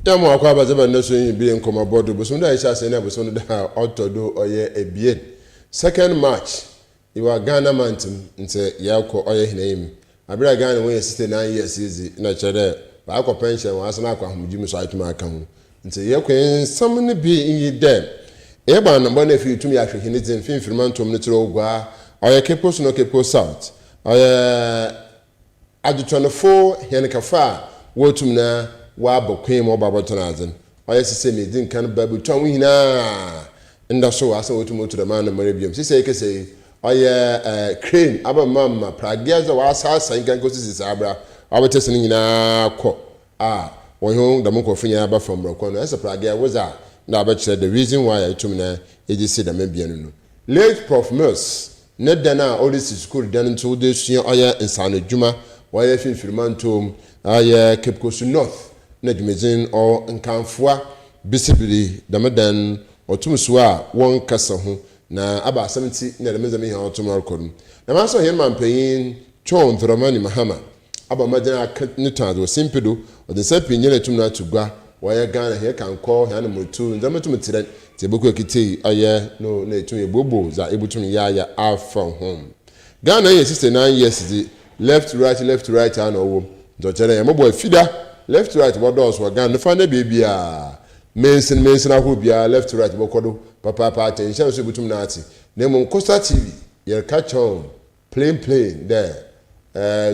Tamu akwa bazaba naso yin bi nkoma bodo bosom da isha se na bosom da otodo oye ebien. Second March iwa Ghana mantum nte yakọ oye hinayim. Abira Ghana when 69 years easy na chere ba akọ pension wa asana akọ ahumji so atuma aka ho. Nte yakọ nsam ne bi yin dem. E ba na bona fi tumi ahwe ne tin finfirmantom ne tro ogwa oye Kepo no Kepo South. Oye adutwanefo henekafa wotum na wa bokwe mo babotonazen oye sese me din kan babu twan hina nda so asa wotum otu da man mare biom sese kese oye crane aba mamma prageza wa asa nkan ko sese abra abotese ni hina ko wo ho da mo ko finya aba from roko no esa pragea woza na aba chere the reason why itum na eji se da mabian no late Prof Mills ne dana odisi school dan to de sua oye insane djuma oye finfirmantom oye Kepkosu North na dwumezin o nkanfoa bisibili damadan otumso a won kasa ho na aba asamti na demezame he otum alkodum na maso he mampanyin chon dramani mahama aba madina ne tado simpedo o de sapi nyele tum na tugwa waya Ghana he kan ko he na mutu ndamatum tiran te boku ekiti aye no na etum ebobo za ebutum ya afa home Ghana ye 69 years di left right and owo dochere ya mobo fida left right what does we gan fa na baby mention ahobia left right bokodo papa attention so butum na ati na mo Costa TV ye catch on plain there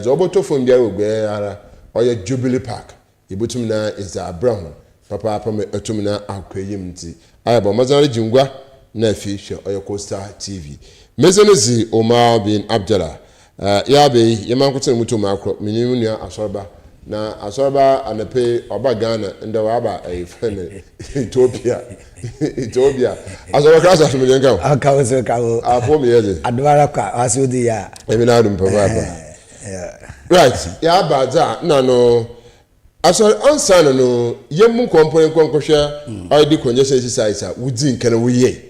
zoboto phone bia ogbe ara oye Jubilee Park ibutum na is abraham papa me atum na akwayim nti ayabo mazare jingwa na fi hwe oye Costa TV mezenezi OMAR bin ABDULLAH ya be yemankote mutu makro minimu nia ASORBA na ASORBA anape oba Ghana nda wa aba friend Ethiopia ASORBA klasa tumije nka akawo kawo afo yeze adwara kwa asudi ya emi na dum papa right ya baza na no ASORBA ansana no yemu konkohwe id congestion exercise wudi nkana wiye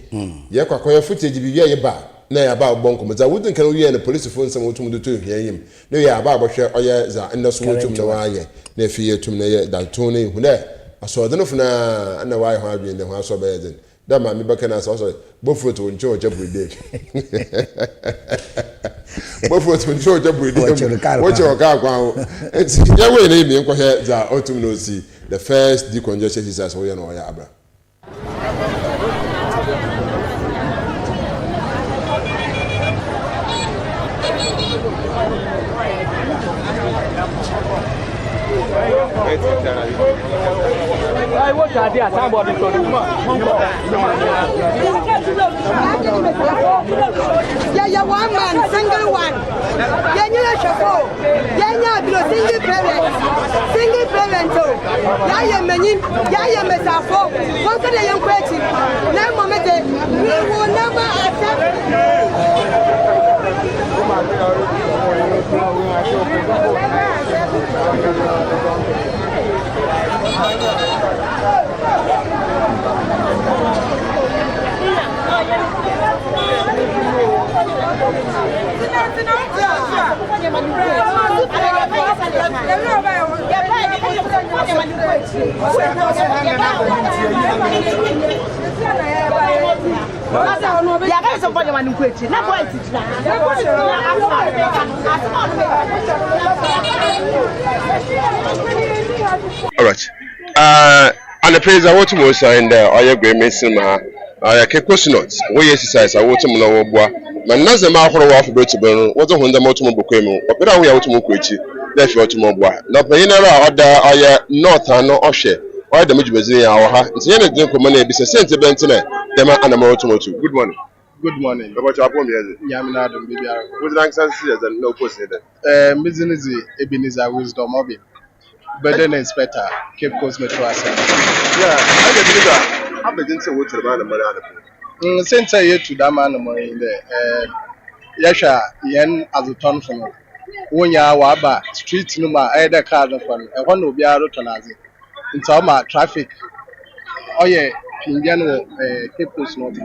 ye kwakoye footage bi ye ba na ya ba bonko maza wudin kan wiye na police phone sam wotum do to hiyayim na ya ba bohwe oye za ndaso wotum na waye na fiye tum na ye da to ne hu na asodeno funa na waye ho adwe ne ho aso ba yedin da ma mi baka na so bofu to nche o jabride bofu to nche o jabride woche o ka kwa ho ya we na imi nkohwe za otum no si the first decongestion exercise wo ye no ya abra I watch idea somebody to do. Yeah, one man, single one. Yeah, you show. Yeah, single parent. Yeah, many. Yeah, mesafo. What can I question? Now, moment, we will never accept. All right. And the praise I want to most in there or your great medicine I Kepo notes we exercise I want to know what man nazema horo wa fubro to beno what to honda moto mobokwemu opera we awto mokwechi na fi oto mobwa na panyinara oda oye north ano ohwe oye dem djumezi ya wo ha nti ye na din ko na ebise sente bentene dem ana moto moto good morning. Good morning. About your home, yes. Yamina Adam, baby. What's the answer? And no question then. Business Ebenezer Wisdom Mobile. Burden Inspector, Cape Coast Metro Assembly. Yeah, I believe I begin to work to the man of my since I hear to that man in the Yasha, Yen as a ton from Wonya Waba, street number, either car of one, and one will be out of Tonazi. In Toma traffic. Oh, yeah, in general, Cape Coast North.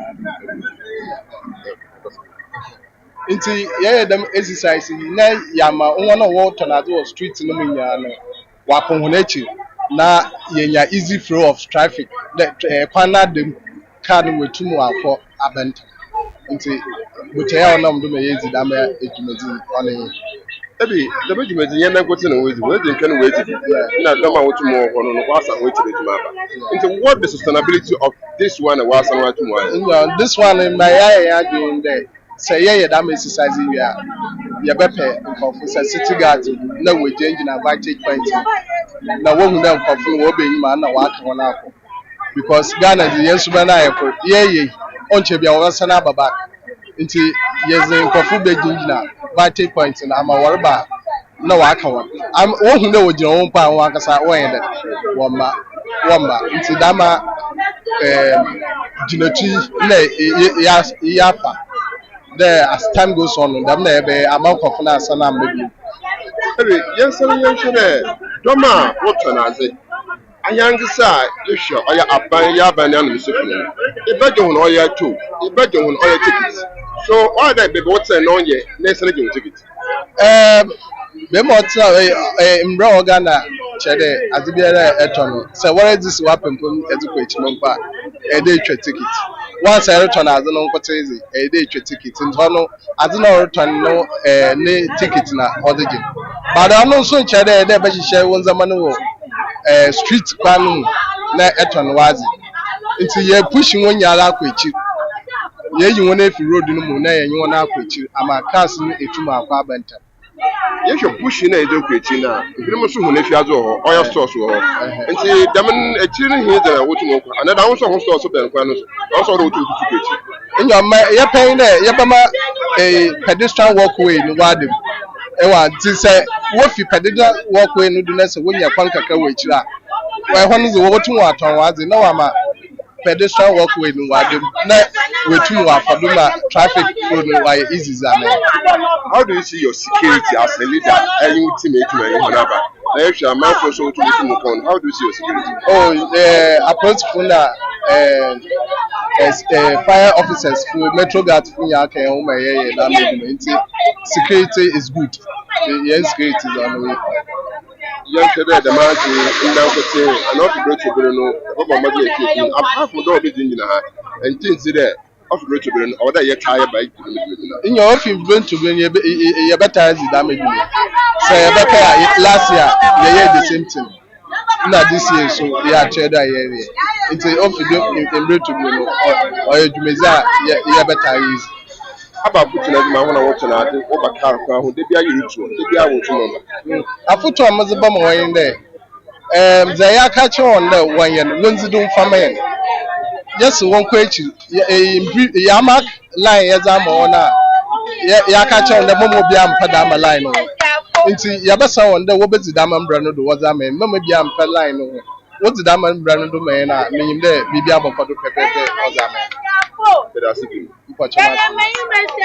Inti yeah them exercise na yama one water na do street no munya no wa ponhonachi na yenya easy flow of traffic kwana dem car no wetum akọ abenta nti butaya onam do me yezi da me ejumedi one ebi the ejumedi yen na gote na wezi nkan wezi na do ma wotum ho no kwasa ho echire tuma ba nti what the sustainability of this one wasa no atum wa this one in my area doing there say yeah that me exercise we are ya bepe nkofu say city guard na we change na vantage point na wo hu na nkofu wo be nyima na wa aka wona akọ because Ghana the ESSUMAN na yeko ye onche bia wo sana baba nti yeze nkofu be jinjina vantage point na ama warba na wa aka wona wo hu na wo jina wo pa wo akasa wo yen de woma nti dama jinati na ya pa there as time goes on them na ebe amount of na sana maybe ebi yen sure doma what na ze ayangisa yesho oya aban ya aban na misofuna ibaje hu na oya to ibaje hu na oya ticket so all that baby what say no ye na sene je ticket be mo tsa mbra organa chede azibiara eton say what is this weapon pon eziko echimompa e dey twa ticket once I return azu no nkote ezi e dey twa ticket nto no azu no return no ne ticket na odege but anu so chede e dey be hihye won zaman wo street kwanu na eton wazi nti ye push won yara akwachi ye yi won efi road no mu na ye yi won akwachi ama cars no etuma akwa abenta yesho push na edo kwechi na ebinom so hu na fi azo ho oil stores ho nti damen echiri hi dara wotu ko anada won so ho stores ben kwa no so ro wotu kwechi nyo ma ye pen na ye ba ma pedestrian walkway no wadem ewa ti say wo fi pedestrian walkway no do na se wonya kwan kaka we chira wa ho no ze wo wotu aton waze na wa ma pedestrian walkway no wadem na wetu wa faduma traffic road no wa easy zame. How do you see your security as a leader and you team it to you whatever na if you man for so to come how do you see your security approach funa fire officers for metro guard funya kan o ma ye na movement security is good yes security is on the way young today the man to in down to and not to break to no about my apart from do be jinjina ha and things there of great to be or that you tired by in your office going to bring you better as damage say better last year they the same thing na this year so they are cheddar area it's office in great to be or you may say you better is about putting as my one watching at over car who they be a you to they be a woman afuto amaziba mo yin there they are catch on the one yen lunzi dum famen yes one question ya mark line ya zama ona ya catch on the momo bia ampa da line no nti ya besa wonde wo bezi da mambra no do wo zama momo bia ampa line no wo ti da mambra no do me na menyim de bibia bokodo pepepe o zama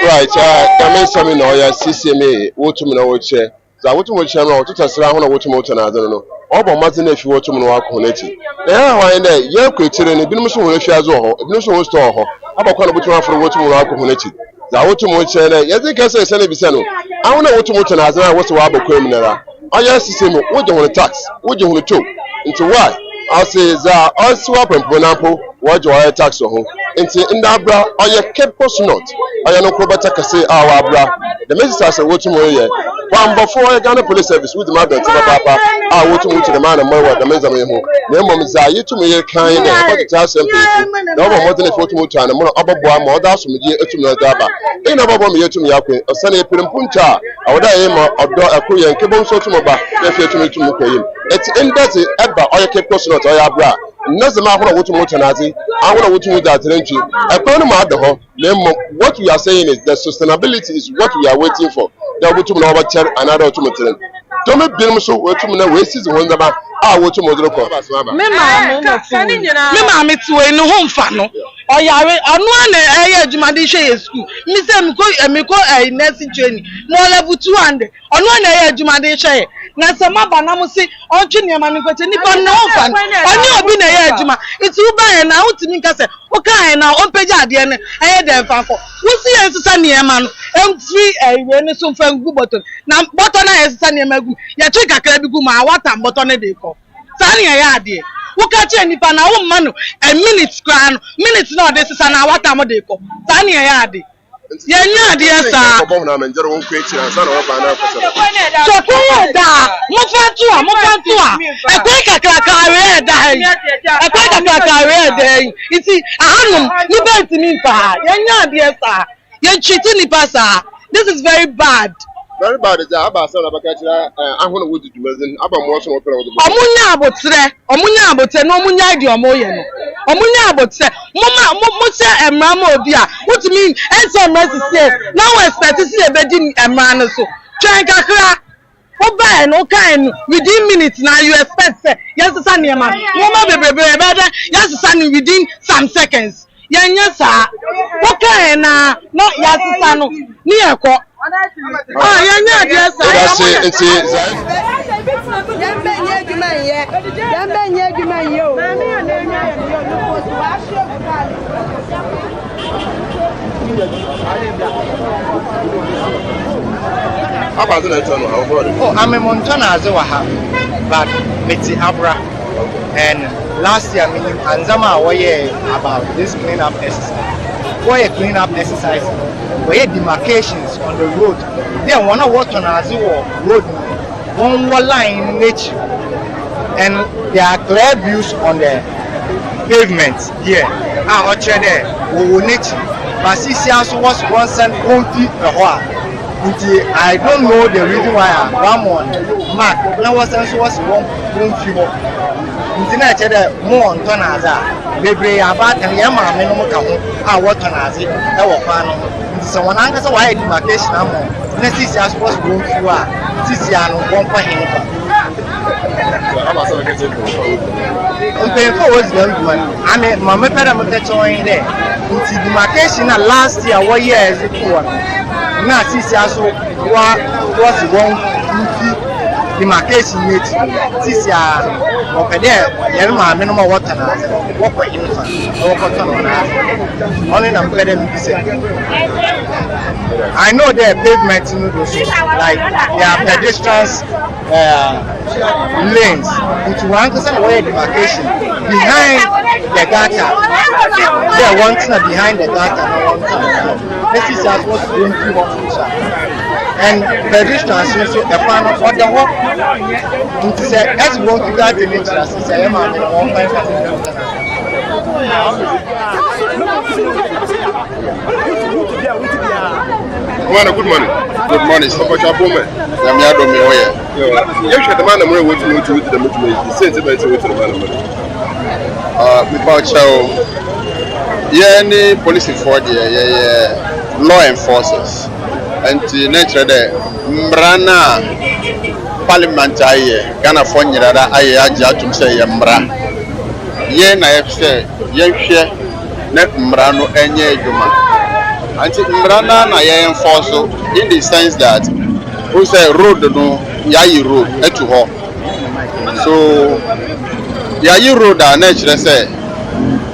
right kame sami na oya CCMA wotum na wo che za wotum wo che na otuta sra ho na wotum wo na adano no obo mazi na fi wotum no akọ na chi ya hwan na ye kwetire ne binum so ho fi azo ho binum so ho store ho abakwa na wotum afro wotum no akọ na chi za wotum wo che na ye zika se na bisa no ahụ na wotum wo na azana wo so wa abakwa mu na oya CCMA wo je ho tax wo je ho to nti why ase za oswa pempo na po wo je ho tax ho nti nda bra oya kepos not oya no ko beta kase awa bra the message as wotum wo ye before Ghana Police Service with the mother to papa wotum to the man and more the menza me ho na mom za yitum ye kan na about to ask something na obo mo tene fotum to an mo oboboa mo oda so me etum na daba ina obobo me yetum yakwe osane pirimpuncha awoda ye mo odo akoye nkebo nso to mo ba na fi etum koyim it ended eba oya kepos not oya bra nazama ahụ na wotum to na azi ahụ na wotum da trenchi ekwan ma adaho na what we are saying is the sustainability is what we are waiting for da wotum na obacher another wotum tren to me binom so wotum na we seize ho ndaba wotum odro ko me ma me tuwe no ho mfa no oyare anu na eye adwuma de hwe school mi se mi ko nursing training mo level 200 onu na eye adwuma de hwe na se maba na mo se ontwe ne ma me kwete ni ba no mfa oni obi na eye adwuma itu ba ye na utimi nka se o kan na o peja ade ne eye de mfa ko wo si ye nsesa ne ma no emfri ewe ne so mfa gu bottom na bottom na ye nsesa ne ma gu ye twe kakra bi gu ma wata bottom ne de ko Sani ya ade. Woka che nipa na wo ma no a minute kra no minute na ode sisa na wata mo de ko. Sani ya ade. Ye nya ade sa. Ko bom na me njero won kwe chi ansa na wo ba na ko so. So ko da mo fa to a. E kwe kakra we da yi. E kwe kakra we da yi. Iti ahanum ni ba ntimi fa. Ye nya ade sa. Ye chiti nipa sa. This is very bad. Very bad is aba so na baka chira ahono wo dudumazin aba mo so mo pere wo. Omunya abotre no omunya ide omoye no. Omunya abotre mo se emra ma obi a wotimi ense mercy say now expect see e bedi emra no so. Twen kakra wo ba no kan within minutes now you expect say yes sa niema. Wo ma bebrebe be yes sa ni within some seconds. Yenya sa wo kan na no yes sa no ni ekọ. Yenya dia sa. It's Jambe nye juma yo. Oh, I'm a Montana as well, but it's Abra. And last year, Anzama was about this cleanup exercise. Why a cleanup exercise? Where demarcations on the road. They want to work on as road. One line in nature, and there are clear views on the pavement here. There, we will need but CC also was once and only a while. I don't know the reason why Ramon Mark now was one few. More on Tonaza, Baby about and Yama Menomo, what Tonazi, someone answers why demarcation. Next is just what's going through. Sisiano one for him. Was I mean, my mother joined there. It's demarcation last year, what year is it for? Now, Sisiaso was one demarcation made Sisia over there. Yelma, minimum water, walk for infant, walk for only I'm glad I know there are pavements like there are pedestrians lanes which one person way demarcation behind the gutter. There are one thing behind the gutter. This is just what's going through and pedestrians also a fan of the walk. It is as one to that in nature as I am on Good morning. Good morning. So much abome. Na mi ado mi oye. You should demand the money what you to the movement. The sentiment to the man. Me ba chao. Any police for the law enforcers. And the nature there mrana parliament aye Ghana for nyirada aye aja tum say mra. Ye na ye hwe na mra no enye adwuma. Anti mrana na ye enforce in the sense that who say road no yayi road etu ho. So yayi road na kire say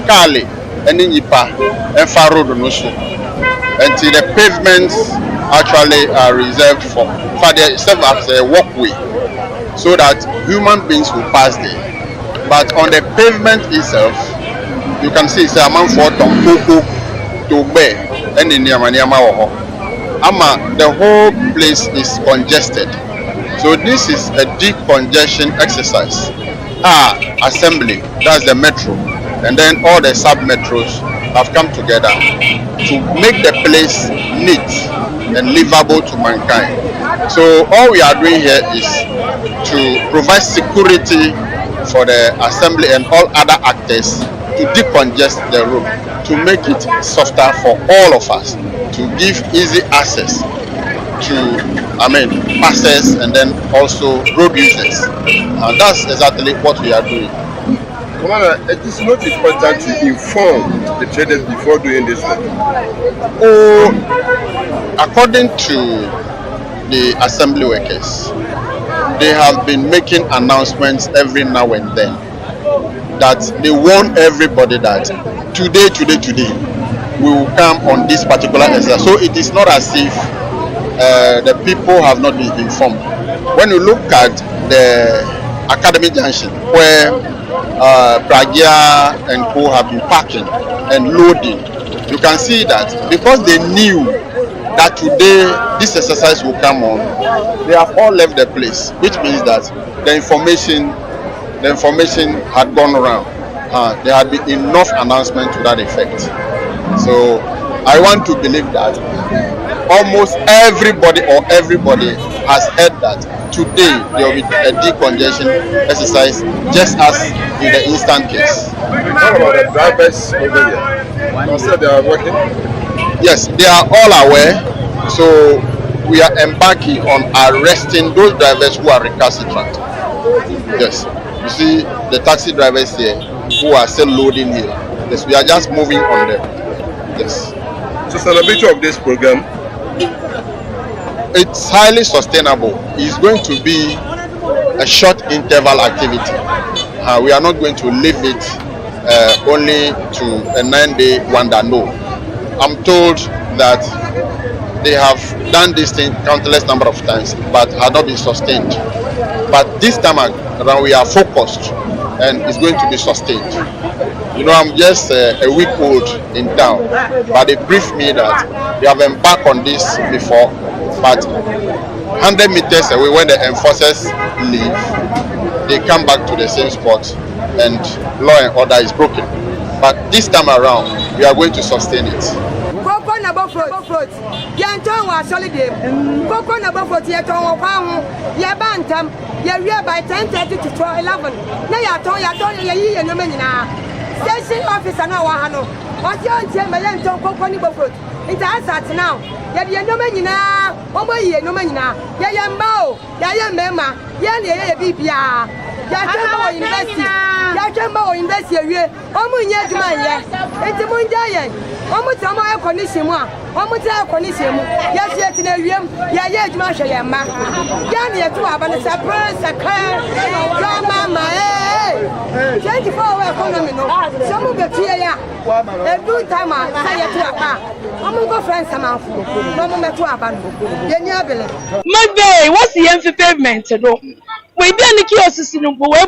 kale eni nyipa enfa road no so. Until the pavements actually are reserved for they serve as a walkway so that human beings will pass there. But on the pavement itself, you can see it's a man for Tonkoko to Bay and in Yamaniama. The whole place is congested. So this is a decongestion exercise. Assembly, that's the metro, and then all the sub-metros have come together to make the place neat and livable to mankind. So all we are doing here is to provide security for the assembly and all other actors to decongest the road, to make it softer for all of us, to give easy access to passers and then also road users. And that's exactly what we are doing. Commander, it is not important to inform the traders before doing this work. According to the assembly workers, they have been making announcements every now and then that they warn everybody that today we will come on this particular exercise. So it is not as if the people have not been informed. When you look at the Academy Junction, where Bragia and Co have been parking and loading. You can see that because they knew that today this exercise will come on, they have all left the place, which means that the information had gone around. There had been enough announcement to that effect. So I want to believe that almost everybody has heard that today there will be a decongestion exercise, just as in the instant case. What about the drivers over there? You said they are working? Yes, they are all aware. So we are embarking on arresting those drivers who are recalcitrant. Yes, you see the taxi drivers here who are still loading here. Yes, we are just moving on them. Yes. So sustainability of this program? It's highly sustainable. It's going to be a short interval activity. We are not going to leave it only to a 9-day wonder. No. I'm told that they have done this thing countless number of times, but have not been sustained. But this time around, we are focused, and it's going to be sustained. You know, I'm just a week old in town, but they briefed me that they have embarked on this before, but 100 meters away when the enforcers leave, they come back to the same spot and law and order is broken. But this time around, we are going to sustain it. Coco number fruit, Yanton was solid. Coco number fruit, Yaton, Yabantam, Yaria by 10:30 to 11. Nayaton, Yayi, no menina. Station officer now, Hano. What's your name, Yanton, Coco number fruit? It has that now. Yaya no menina, Omoye no menina, Yaya Mao, Yaya Mema, Yaya Bibia. Yajambo University, Yajambo University, Omunya Jumaya, Etimunjayan, Omutama Conissima, Omuta Conissimo, Yas in a room, Yaya Jumasha Yama, Yania to have a surprise, a car, Mama, 24-hour economy, some of the Tia, a good time, I say a car, Omugo friends, some of them to Aban, Yanya. Monday, what's the empty pavement to do? We didn't the kiosks in the way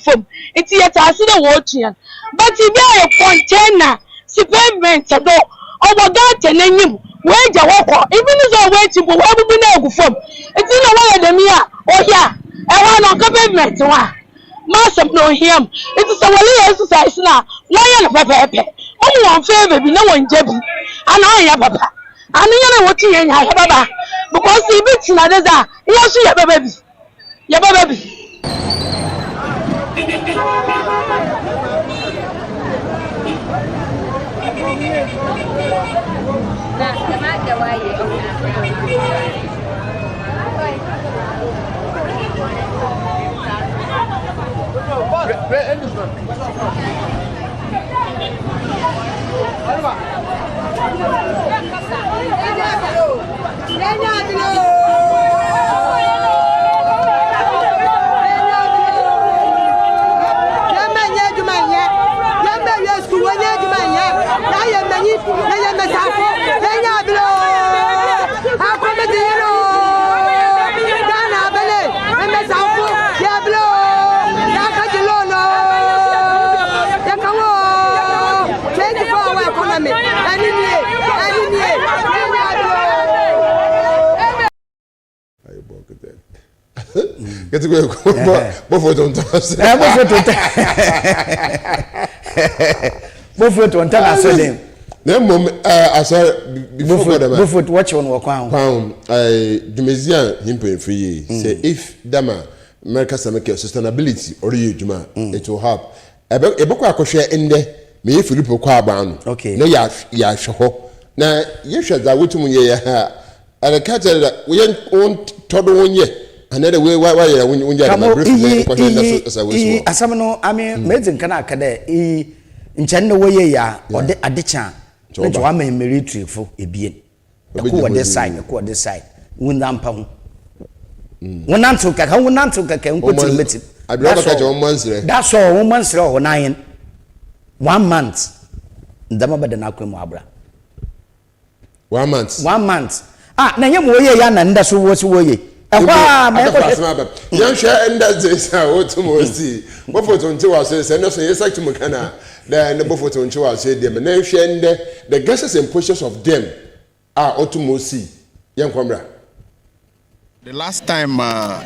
from it's yet as the watching. But if you are a container, pavement to do, our garden and you, where you walk, even as I wait to go where we know from. It's in a way the Mia, oh yeah, I want a pavement to one. Master know him. It is a way exercise now. Why are papa? Only one favor, no one jabby. And I have papa. And you know what you have papa. Because the bits in others are, you see a baby. Yeah, baby. Get to go, before don't toss. Before to enter them. Then, I saw before watch on walk on. I Dumesian him paying free. Say if Dama America sustainability or you Juma, it will help. A book I could share in there. Me Filippo Quaban. Okay. No, ya show. Now, you should that with me. And a cat that we won't told 1 year. Another way, why when you are Asamano, I mean, Medicine Canada, in China way, ya, or the Adichan, which one may military for a being. Who this side, Wundam Pound. One answer, one answer can put it. I brought a month. That's all, 1 month or 9. 1 month. Damaba the Nakumabra. 1 month. 1 month. Ah, Nayam way, and that's who was way. Yansha and that's this out to Mosi. Before to us, and also yes, like to Mukana, then the before to us, say them, and then the guesses and pushes of them are Otumosi, young Comra. The last time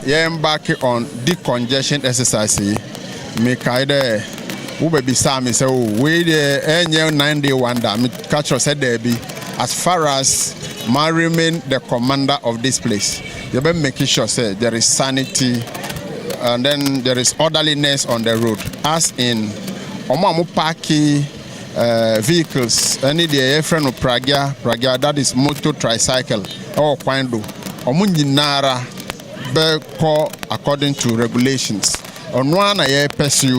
you embark on decongestion exercise, me kaide ube bisami say we the enye 9-day wonder. Me catch us said there be as far as I remain the commander of this place. You better making sure say there is sanity and then there is orderliness on the road. As in omo parky vehicles. Any the friend of Pragia that is motor tricycle or kwando. Omunyinara be call according to regulations. On one I pursue,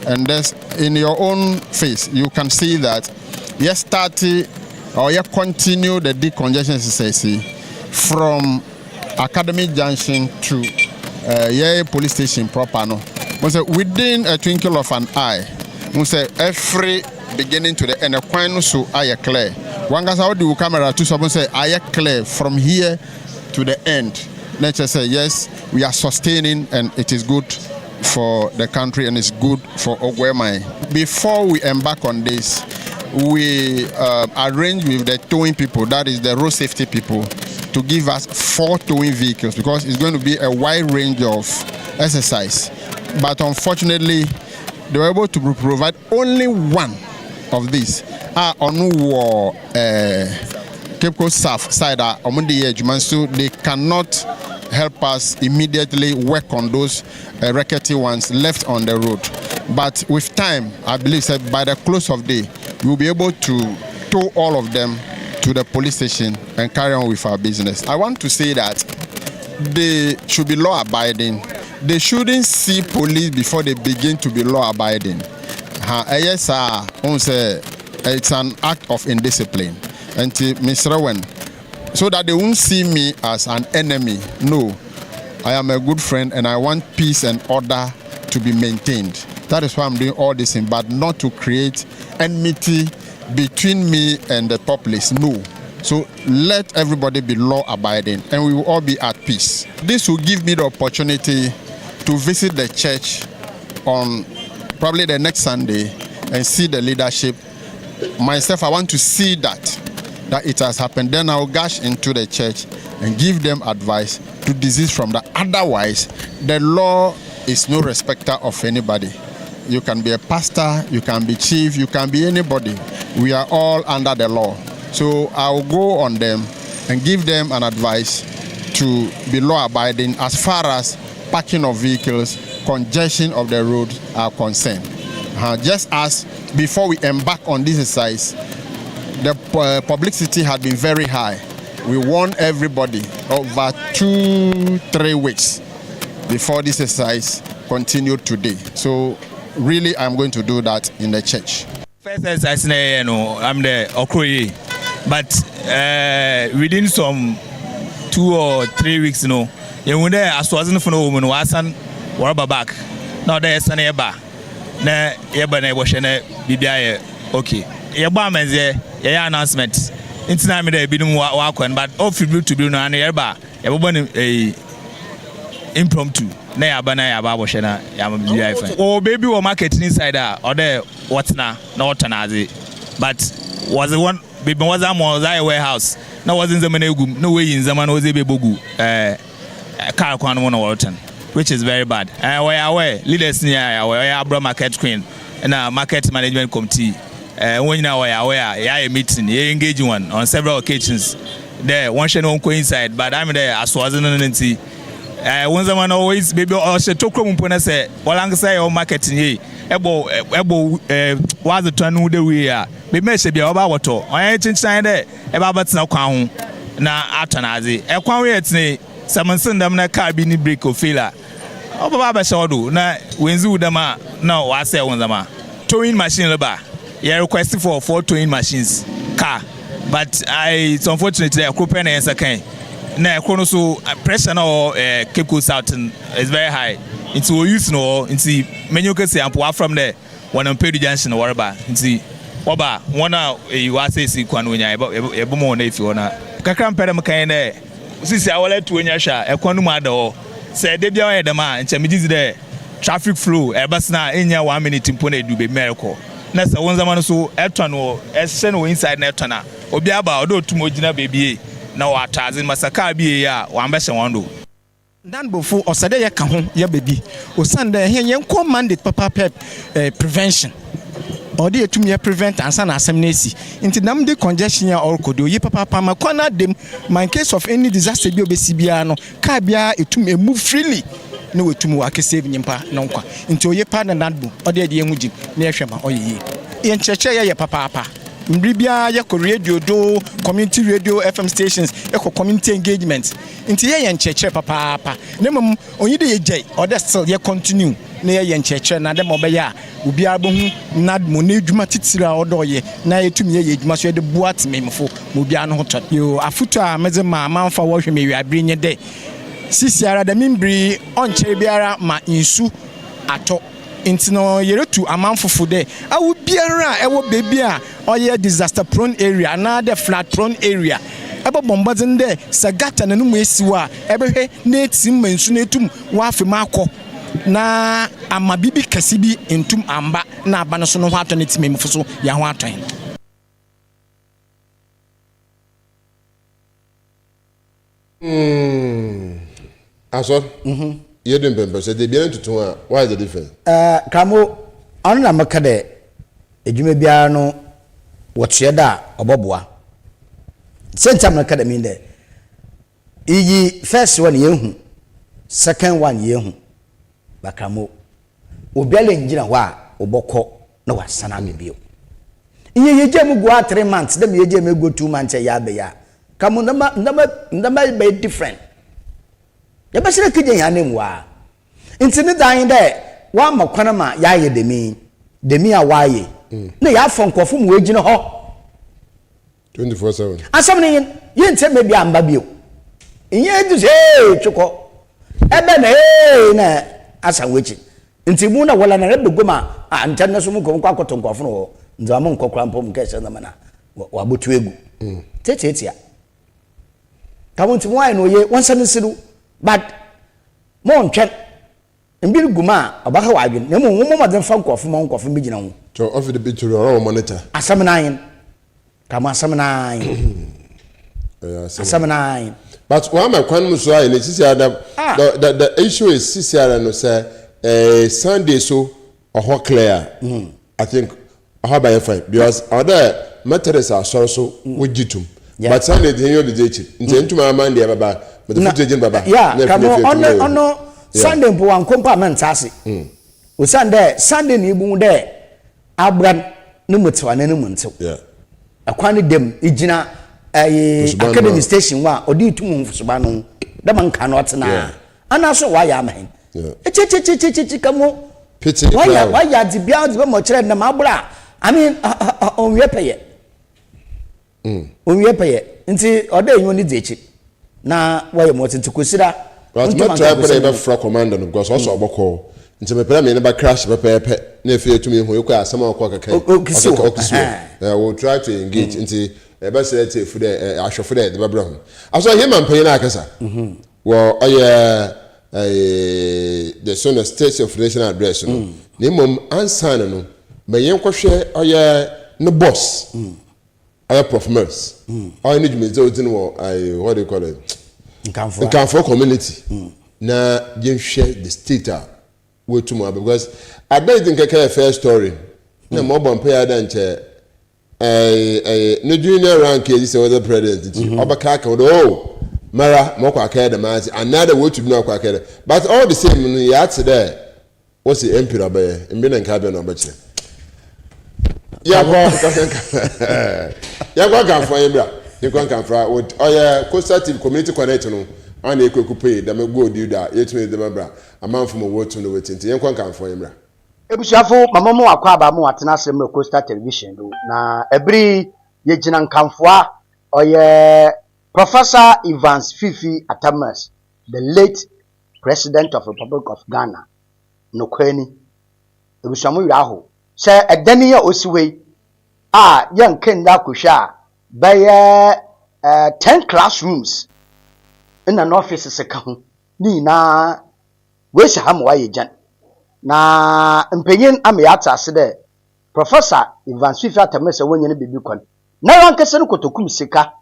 and that's in your own face you can see that you start or you continue the decongestion exercise from Academy Junction to police station proper. No, within a twinkle of an eye, every beginning to the end, so I clear. One guy how do camera to someone say I clear from here to the end. Let's just say yes, we are sustaining and it is good for the country and it's good for Ogwemai. Before we embark on this, we arrange with the towing people, that is the road safety people, to give us 4 towing vehicles because it's going to be a wide range of exercise. But unfortunately, they were able to provide only one of these. On Cape Coast South side, so they cannot help us immediately work on those rickety ones left on the road. But with time, I believe that by the close of day, we'll be able to tow all of them to the police station and carry on with our business. I want to say that they should be law-abiding. They shouldn't see police before they begin to be law-abiding. Yes, it's an act of indiscipline. And Mr. Rowan, so that they won't see me as an enemy. No, I am a good friend and I want peace and order to be maintained. That is why I'm doing all this, but not to create enmity between me and the populace. No. So let everybody be law-abiding and we will all be at peace. This will give me the opportunity to visit the church on probably the next Sunday and see the leadership. Myself, I want to see that it has happened. Then I'll gush into the church and give them advice to desist from that. Otherwise, the law is no respecter of anybody. You can be a pastor, you can be chief, you can be anybody. We are all under the law. So I'll go on them and give them an advice to be law-abiding as far as parking of vehicles, congestion of the road are concerned. Just as before we embark on this exercise, the publicity had been very high. We warned everybody over 2-3 weeks before this exercise continued today. So really, I'm going to do that in the church. First exercise, I'm the Okroye, but within some 2 or 3 weeks, you there as wasn't for no woman was an warba back. Now there's an eba. Na yeba na wash na bibia okay. Yeba menze ya announcement. Intina me there bidum wa but all tribute to be no an yeba. Yeba impromptu. Na yaba na yaba wash na yaba bibia fine. Oh baby or market inside or there what na what na but was the one baby was a warehouse. Na was in the manegum no way in zaman was a bebogu car kwan one Walton, which is very bad. And we are aware leaders near we are Abra market queen and a market management committee. When you know we are aware, a meeting, engage one on several occasions. There one should not go inside, but I'm there as was an see. One zaman always baby or she took room when I say, well, I'm say or marketing ye. Ebo was the turn who the we are. We may be about what I ain't inside there about now crown na atanazi. A crown it's someone send them na car be ni break or failure. Oh, Baba Shodu, na Winzu Dama, no, I say one Dama. Towing machine leba. You requested for 4 towing machines car. But it's unfortunately a couple penny as a can. Na so pressure or Cape Coast Southern is very high. It's all use no into menu can say I'm from there. One on Pedro Junction or whatever. Into Oba, one you are say see Quan when I about a boom if you wanna. Kakram Pedam sisi awole to enya hwa ekonu mu adawo se de bia wa dem a nche mejizi de traffic flow ebasna enya 1 minute mpo na edu be mereko na se won zaman so eton wo ehye no inside na eton a obi aba odo tumo gina bebie na wa ataze masaka bie ya wa ambehye wondo dan bofo osade ye ka ho ye bebi osande he ye nko mandate papa pep prevention odi etum ye prevent ansa na asem na esi nti nam de congestion ya orkodo ye papa ma kwana dem in case of any disaster bi obesi bia no ka bia etum move freely na wetum wa ke save nyimpa na nkwa nti oye pa na nadbu odi de ye hu jim na ehwe ma oye ye ncheche ye papa mbribia ye ko radio do community radio FM stations e ko community engagement nti ye ncheche papa na mum onyi de ye jai or still ye continue na ye ncheche na dem obeya obi abohu nadmu na edwuma titira odoye na yetum ye edwuma so ye de buat memfo mo bia no hoto yo afuto a meze ma manfa wo hwe me wi abrenye de sisi ara da mimbri onche biara ma insu ato intino yeretu amanfofo de awu biara ewo bebi a oye disaster prone area na the flood prone area ebe bombarding de sagata na numu esiwa ebehwe na etim mansu na etum wa afema akọ na amabibi kasibi entum amba na abano so no ho atọ na timemfo so ya ho atọ Asor ye dem bembe se de bien tutu a why the difference kamo anu na maka de edwuma bia no wotua da oboboa sentam na kada min de iyi first one yehu second one yehu bakamo obiale njira ho a obokọ na wasana bibio iye yeje mu go 3 months dem yeje me go 2 months ya be ya kamo ndama be different ya basira kije ya nem wa intini dan de wa makwana ma ya ye demi a waye na ya fonkofo mu wegina ho 24/7 asam ne ye ntse me bia amba bio inye du se twoko ebe na asan wechi nti mu na wala na rebego ma anta na so mu ko akoto nkofo no nza mo nkokra mpom ka se na mana wa botu egu tetetia kawo nti mu ayi no ye wonsa ne siru but mo ntwen mbiri guma abaka wadwen na mo maden fa nkofo bi gina ho to off the bit ro monitor asam na yin kama asam na yin asam na yin but one my kwan muso ayi ne sisi adam the issue is sisi adam no say Sunday so oho clear I think oho by fine because other matters are so wogitum but Sunday the you the echi ntentuma amande baba but the footage baba yeah kama ono Sunday mpo wan complement ase o Sunday ni bu de abran no mutwa na no muntew yeah akwan dem igina academy station wa odi tumu mfusuba no da man kan otena ana so wa ya man echechechecheche kamo pity wa ya di bia di be mo kire na mabra I mean onwe peye onwe peye nti oda enyo ni dechi na wa ye mo tintikosira but not try put a fra commander no because also oboko nti me pere me ne ba crash pepe na efi etumi hu ekwa asema okwa kaka okisi we try to engage nti e ba select efu de ahwefo de ba bra hu aso him am pay na akasa wo the son state of national address no ni mom answer no me yen kwhwe no boss prof Mers ni jumeze odin wo what they call it Nkamfo community na yenhwe the state we to more because I don't think I can fair story na mo bon pay ada nche no junior rank is the president obaka ka do mara mo kwa ka da mazi another way to know kwa ka but all the same you had there what's the MP rabe mbe na nka be no ba kire ya kwa Nkamfo yebra you can come from with coastal community connect no ana ekweku pay da me go di da yetumi de mabra amanfo mo wotu no wetinti yen kwa Nkamfo yemra ebusuafo mamomo akwa aba mo atena asem no coastal television do na ebri yegina Nkamfo a Professor Evans Fifi Atamas the late president of Republic of Ghana no kwani ebusuamu wi aho se edani ya osiwe a yan kenda kuhwa by 10 classrooms na no office se ka ho ni na we sha ha mo wa yejan na mpanyin ame ya atase de Professor Ivan Swift atamese wonye ne bibi kon na wan kese no kotokum sika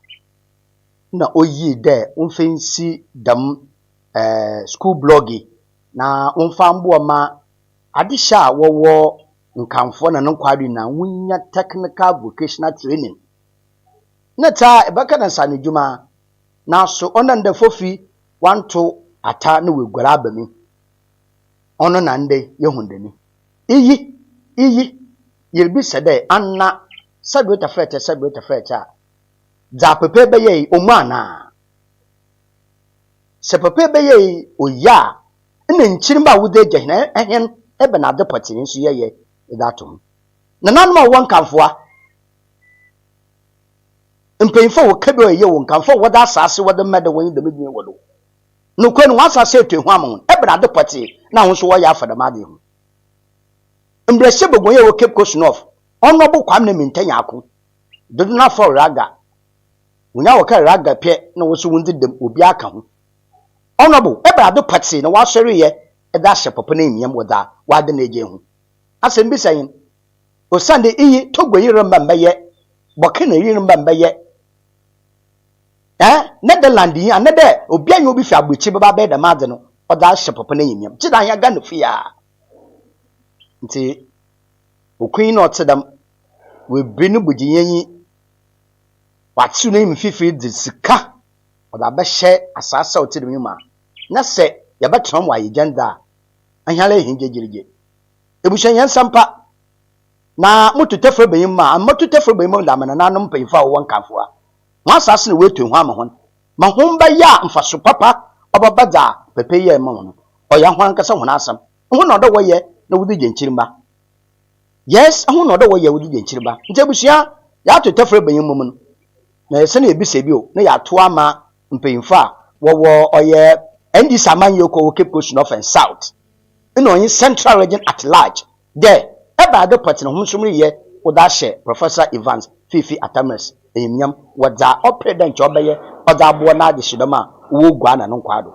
na oyi de onfensi dam school blogging na onfa mbo ma adisha wowo nkamfo na nkwadu na wunya technical vocational training neta ebaka na sanejuma na so onanda fofi wanto ata na wegwara abami ono na nde yehundani iyi yirbi sede anna sadweta feta za pepe beye omana se pepe beye oya ina nchirimba wude jehna ehen ebe na de poti nso yeye datum na nanuma won kanfoa mpemfo wo kabe oye won kanfo woda asase woda mede won de medwin wodo no kwenu wasase etu amon ebe na de poti na ho so wo ya afada made ho mbrese bogoye wo Cape Coast North ono bo kwam na mintanya ako dodo na for raga wonya wo ka raga pe na wo so wundi dem obi aka ho ono bo ebe ado pati na wa sori ye eda hye popo na emiem woda wa de na eje ho asem bi sayin osande iyi togoyi remba mbaye boke na yi remba mbaye Netherland yi anede obi anyo bi fi agbechi baba be da made no oda hye popo na emiem chida ya ga no fia nti okun na otedam we binu bujiyenyi watu na imfifi de sika oda be hye asasa otedam ma na se ya betram wa yegenda anyale hinjejirije ebushan yan sampa na mututefre beyin ma amatutefre beyin ma da mana nanom paifa wo wankanfoa wa asase na wetu hu amahon ma homba ya mfaso papa obabada pepe ye ma wono oya ho ankasa ho na asam ho na odo wo ye na wudi genchirima yes ho na odo wo ye wudi genchirima ntebusia ya tutefre beyin mum na yese na ebise bi o na ya to ama mpayinfa wo oye ndi saman yoko Cape Coast North and South ino yin Central Region at large there eba de partner hum sumri ye odahye Professor Evans Fifi Atamas emyam wada opredent obeye oda abo na ade shidoma wo gwa na nkwado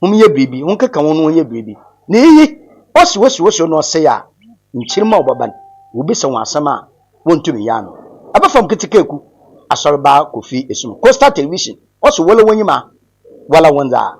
hum ye bibi hum keka wonu ye bibi na yi osi no se ya nchirima obaban obi se wasama wontumi ya no abafam kitikeku ASORBA KOFI ESSUMAN Coastal Television osi wole wonyima wala wonza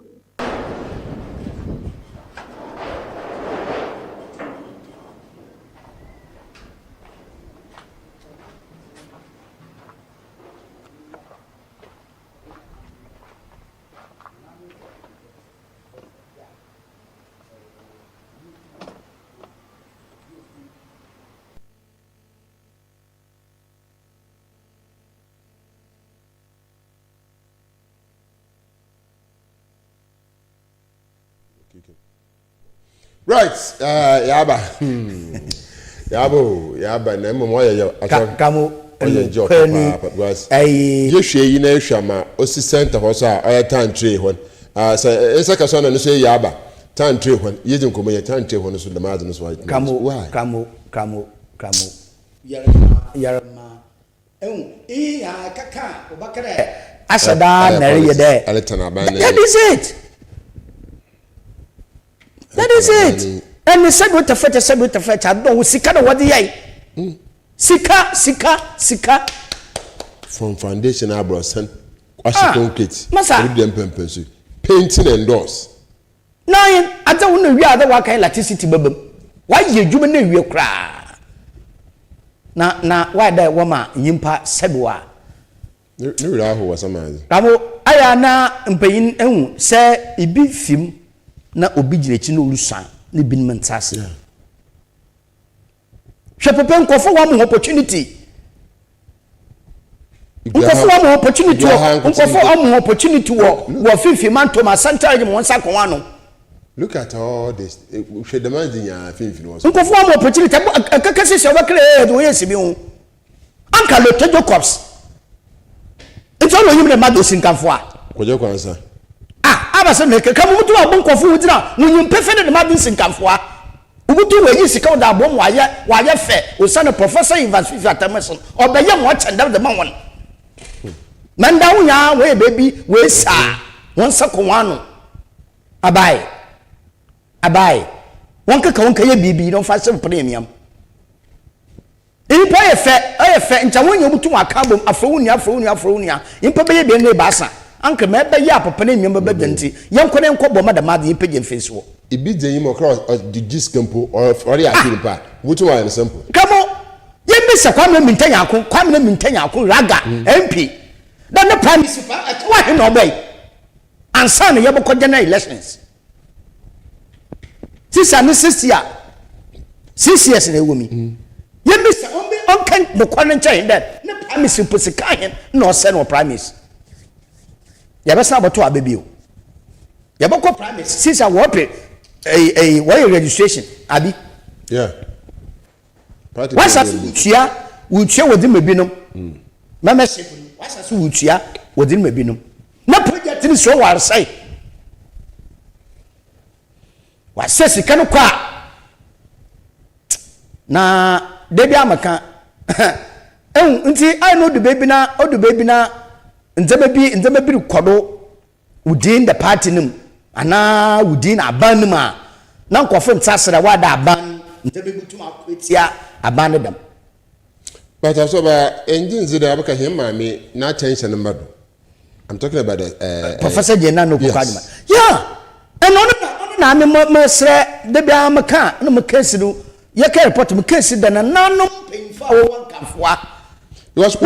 right yaba yaba na mo ye kamo yehwe yi na ehwa ma osi center ho so a oya tantry hon sa esa ka so na no so yaba tantry hon yedin komo ye tantry hon so da ma no so kamo yarama ya kaka obakare asada na ye de that is it and the said what the fetch I don't sika na what the sika from foundation abrosan kwashe concrete masa dem pempensu painting and doors nine ada wona wi ada wa kan electricity babam wa ye dwuma na wi kra na wa da wo ma yimpa sebewa ne wi aho wasamazi kamo aya na mpanyin ehu se ibi fim na obi ginechi na olusan na binman tase hwepepe nkofo wa mo opportunity nkofo wa mo opportunity wo fifi man to ma central mo nsa konwa no look at all this she demanding ya fifi no nkofo wa mo opportunity akakase se obakre do yes bi hu anka lo tejo corps nso lo yim na mado sinkanfo a kojo kwansa abase meke kamu mutu abonkofo wudina nunyim pefede de madin sinkanfoa ubutu weyi sika da abom waye fe osane Professor Evans Fifi Atamas obeye mo chendam de manwon manda wunya we baby we sa won sako wano abai won kaka ye bibi don fa se premium impa ye fe ncha won ye butu aka bom afrowunia impa be ye be ne baasa anka me be ya papa ne miam be denti yenko ne nko boma da made impa je mfensi wo ibi je yimo cross the gist campo or ya kimpa butu wa ne simple kamo ye be se kwame mintanya akon raga MP dan the prime minister wa he no boy ansa ne ye boko general elections sisa ne 6 years na ewomi ye be se on kan boko ne nchen that ne prime minister posika hen no se no prime minister ya be sa boto abebio ya boko prime minister sisa wo pe why registration abi yeah party wasa tia wutia wodi mebinom membership wasa so wutia wodi mebinom na project ni so war sai wasa sika no kwa na debi amaka nti I know the baby na nzema bi kodo within the party nim ana within aban nim a na nkofo ntasere wada aban nzema bi tuma akwetia aban dam but also ba engine zida abaka him mami na tension mbado I'm talking about the Professor Jenna no Kwadima yeah and na me mesre debi amaka na me case do ye ka report me case da na nanom penfa wo wankafoa yes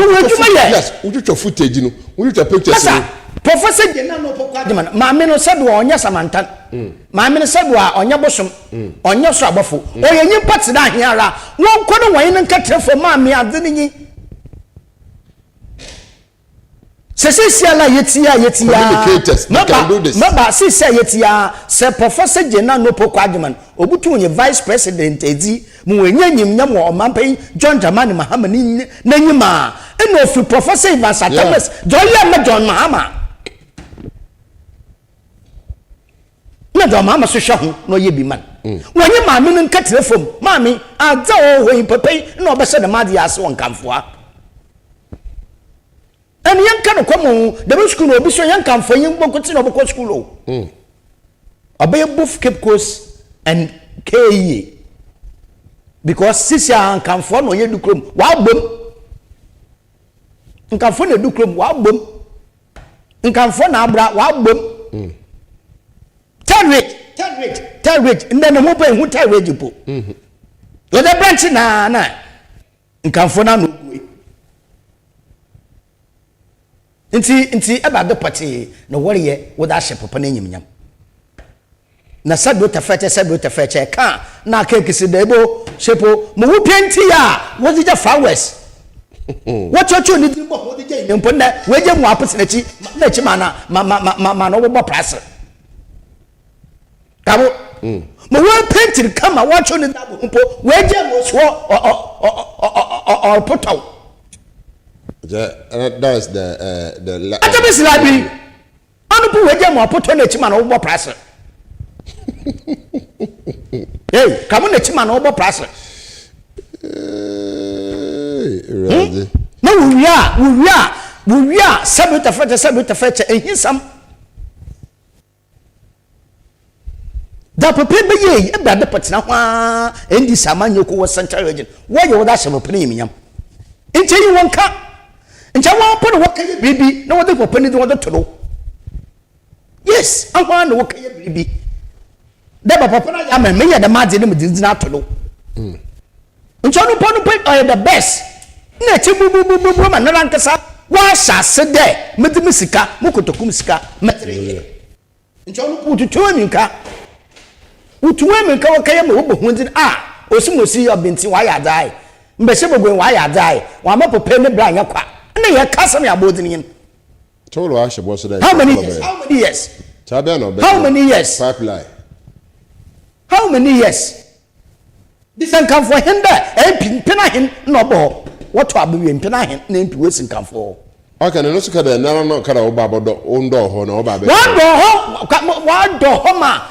utucho footage no utucho pictures no Professor Jenna no Kwadima maame no said wo onya samantan maame no said wo onya bosom onya so abofo oye nyi party da hiara won kono wan ne nkatrefo maame ade ni Sesiala yetia maba sisia yetia se Professor Jenna no Kwadima obutu onye vice president edi mu wenyanyim nyam wo mampan John Dramani Mahama ni nanyima eno fi Professor Ivan Satamas John Mahama na John Mahama so hwe no ye bi man wonye maame no nkatire fom maame adza o hoyi papai na obese de made ase won kamfoa and yanka no komo the school no bi so yanka mfo yin bokoti no bokoti school o obey both Cape Coast and KE because sisia nkamfo no ye dukrom wa bom nkamfo na dukrom wa bom nkamfo na abra wa bom third rate ndene mo pe hu third rate po yo the branch na nkamfo na no nti eba do party no worry wo da hye papa na nyimnyam na sabu tafeche ka na kekisi debo shepo mo wu penti ya wo dija flowers wo chocho ni dimbo wo dija nyempo na weje mu apese na chi ma no bo price kabo mo wo penti kama wo chocho ni dabo mpo weje mo so or potao that's the atabisi labi anu pu weje mo potao na chi ma no bo price hey, come on, the man over price. No, we are. Sabota fetch, and here's some. The paper ye, about the Patna, and this Samanoko was Central Region. Why you would ask of a premium? Until you won't come. And I won't put a walk baby, no other open it water to know. Yes, I want to walk baby. Deba papa na ya me ya the mad dem din na to no ncho no ponu pe the best na chi bu ma na nkasa wa shase de medimi sika mokotokum sika metre ncho no pu tutu mi nka wa kaya me wo bo din osimosi ya binti wa ya dai mbese bogo wa ya dai wa ma pope ne bra nya kwa na ya kasa me abodin yin tolo wa she boso dai how many years chabe no be how many years pipeline how many years this can come for him there pina him no bo what to abu pina him na mpi wesin come for okay no so kada na no kada oba bodo ondo ho na oba be wa do ho ma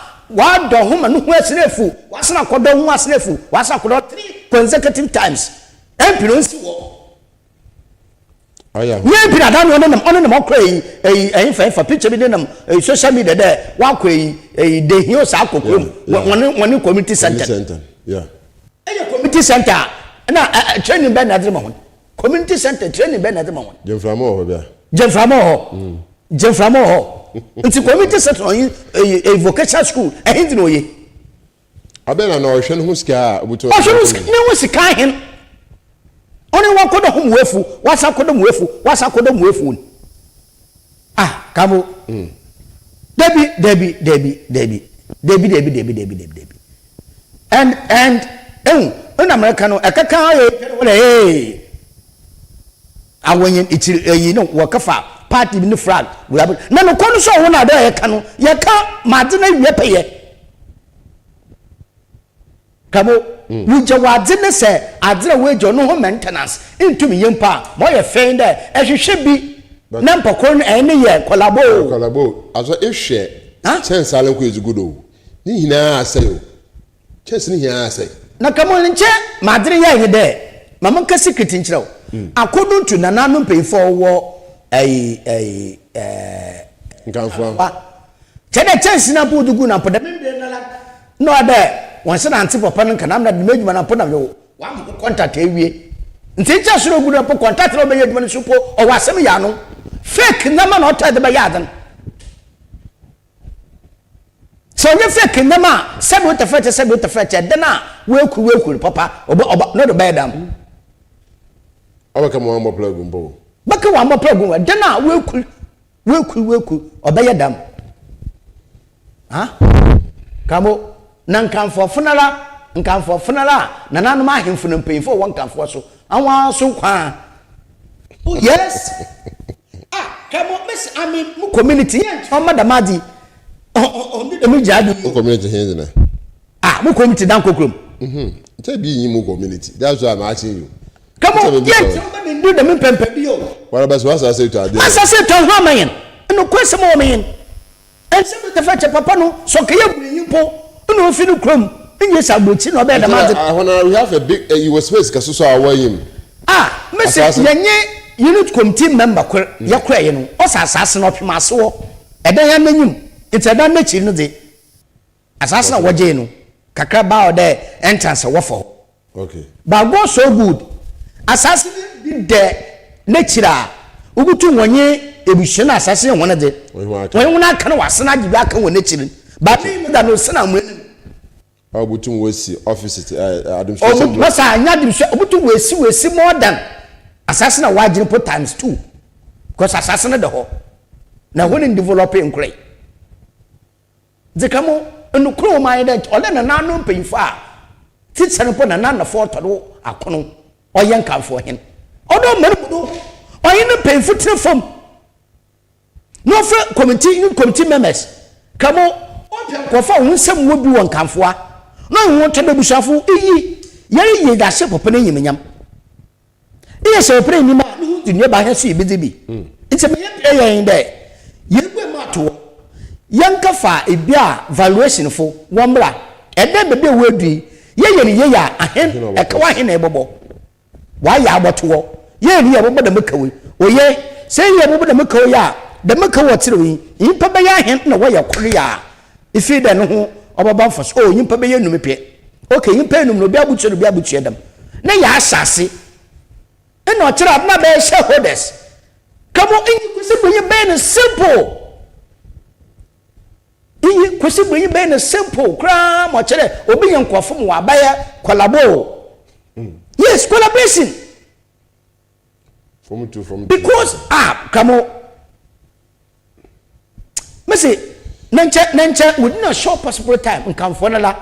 no hu asinefu wasena kodo hu asinefu wasa kodo 3 consecutive times mpi no nsi wo aya nye pina dan ono nam okra yi fa picture bi nam social media there wa kwa yi de hio sa kokrom woni community center yeah community center na training be na de mo community center training be na de mo jemframo ho bia jemframo ho nti community center on vocational school hindi no ye abena na ohwe no sika obuto ne wo sika hen oni wa kodo hum wefu wasa kodo mu wefu kamo debi and in America no akaka wala awenye itiri no wakafa party ni flag na no kono so wona da yaka no yaka madena wiepeye kamo wuje wadene se adre wejo no ho maintenance intumi yempa mo ye fen da ehwehwe bi na mpakon ene ye kolabo aso ehwe chance alen ko ezugudo ni hina asayo chance ni hina asayo na kamo nche madre ye de mama ka secret nchirawo according to nananu payfo wo nkanfo chede chance na podugu na poda no ade won se na anti papa no kana na de medjuma na poda wo wa contact ewie nti cha suro gu na po contact no be yeduma no supo o wasem ya no fake nama na ota de be yadan so ye fake nama sabe what the fete de na weku papa oba no de be dam abaka mo ambo plug mbo baka wa ambo plug de na weku oba dam kamo na nkanfo funala na nanu ma hemfu no mpeyfo won kanfo so anwa so kwa oh yes kamo miss mu community yen o madamadi mi jadu community hen na mu community dan kokrom nta bi yin mu community that's why I'm asking you kamo yen somebody do them pempe bi o wala bas wasa say to ade asa say to ho mayen no kwese mo mayen en se te fa che papa no so ke ye yimpo no fi no krom nye sabochi no be da ma we have a big you were space kaso so awa yim message yenye unit committee member yakura ye no osasase no pemase wo edan ya nanyim it's edan na chi no de asase na woje no kakra ba o de entrance wo for okay but go so good asase bi de na chira ugutu wonye ebuhye na asase won de won na kan wasena gibe aka won na chiri ba mi da no sena mu obutum wesi office administration masa anya obutum wesi more than asase na wagin put times 2 because asase na de ho na when developing cray zekamo enu kro my that ole na nanu payfo a teacher no na na photo do akono oyen kan for hin odo merudo oyen payfo telefon no for committee members kamo ko fa unsem wo bi won kanfo a no won tebe bushafo yeri da she papa na yimnyam iye se pre ni ma no dunia ba ha su ibidibi nti me yen de yegwe mato yanka fa ebia valuation fo womra ede bebe wedui ye ya ahen ekawa he na ebobo wa ya aboto ye ni ebobo da mekawe oye se ye ebobo da mekawe ya da mekawe tirewi yimpa be ya ahen na wo ya kore ya ifi da no ho obaba fos yimpa be ye numepe okay yimpa enum no bia buche dam na ya asase eno otira na be shareholders kamo inyi kwese be simple iyi kwesi gbe yin be na simple kra mo chere obi yen kwafo mo abaya collabo yes collaboration from because kamo mese nanche within a short possible time nkan fo na la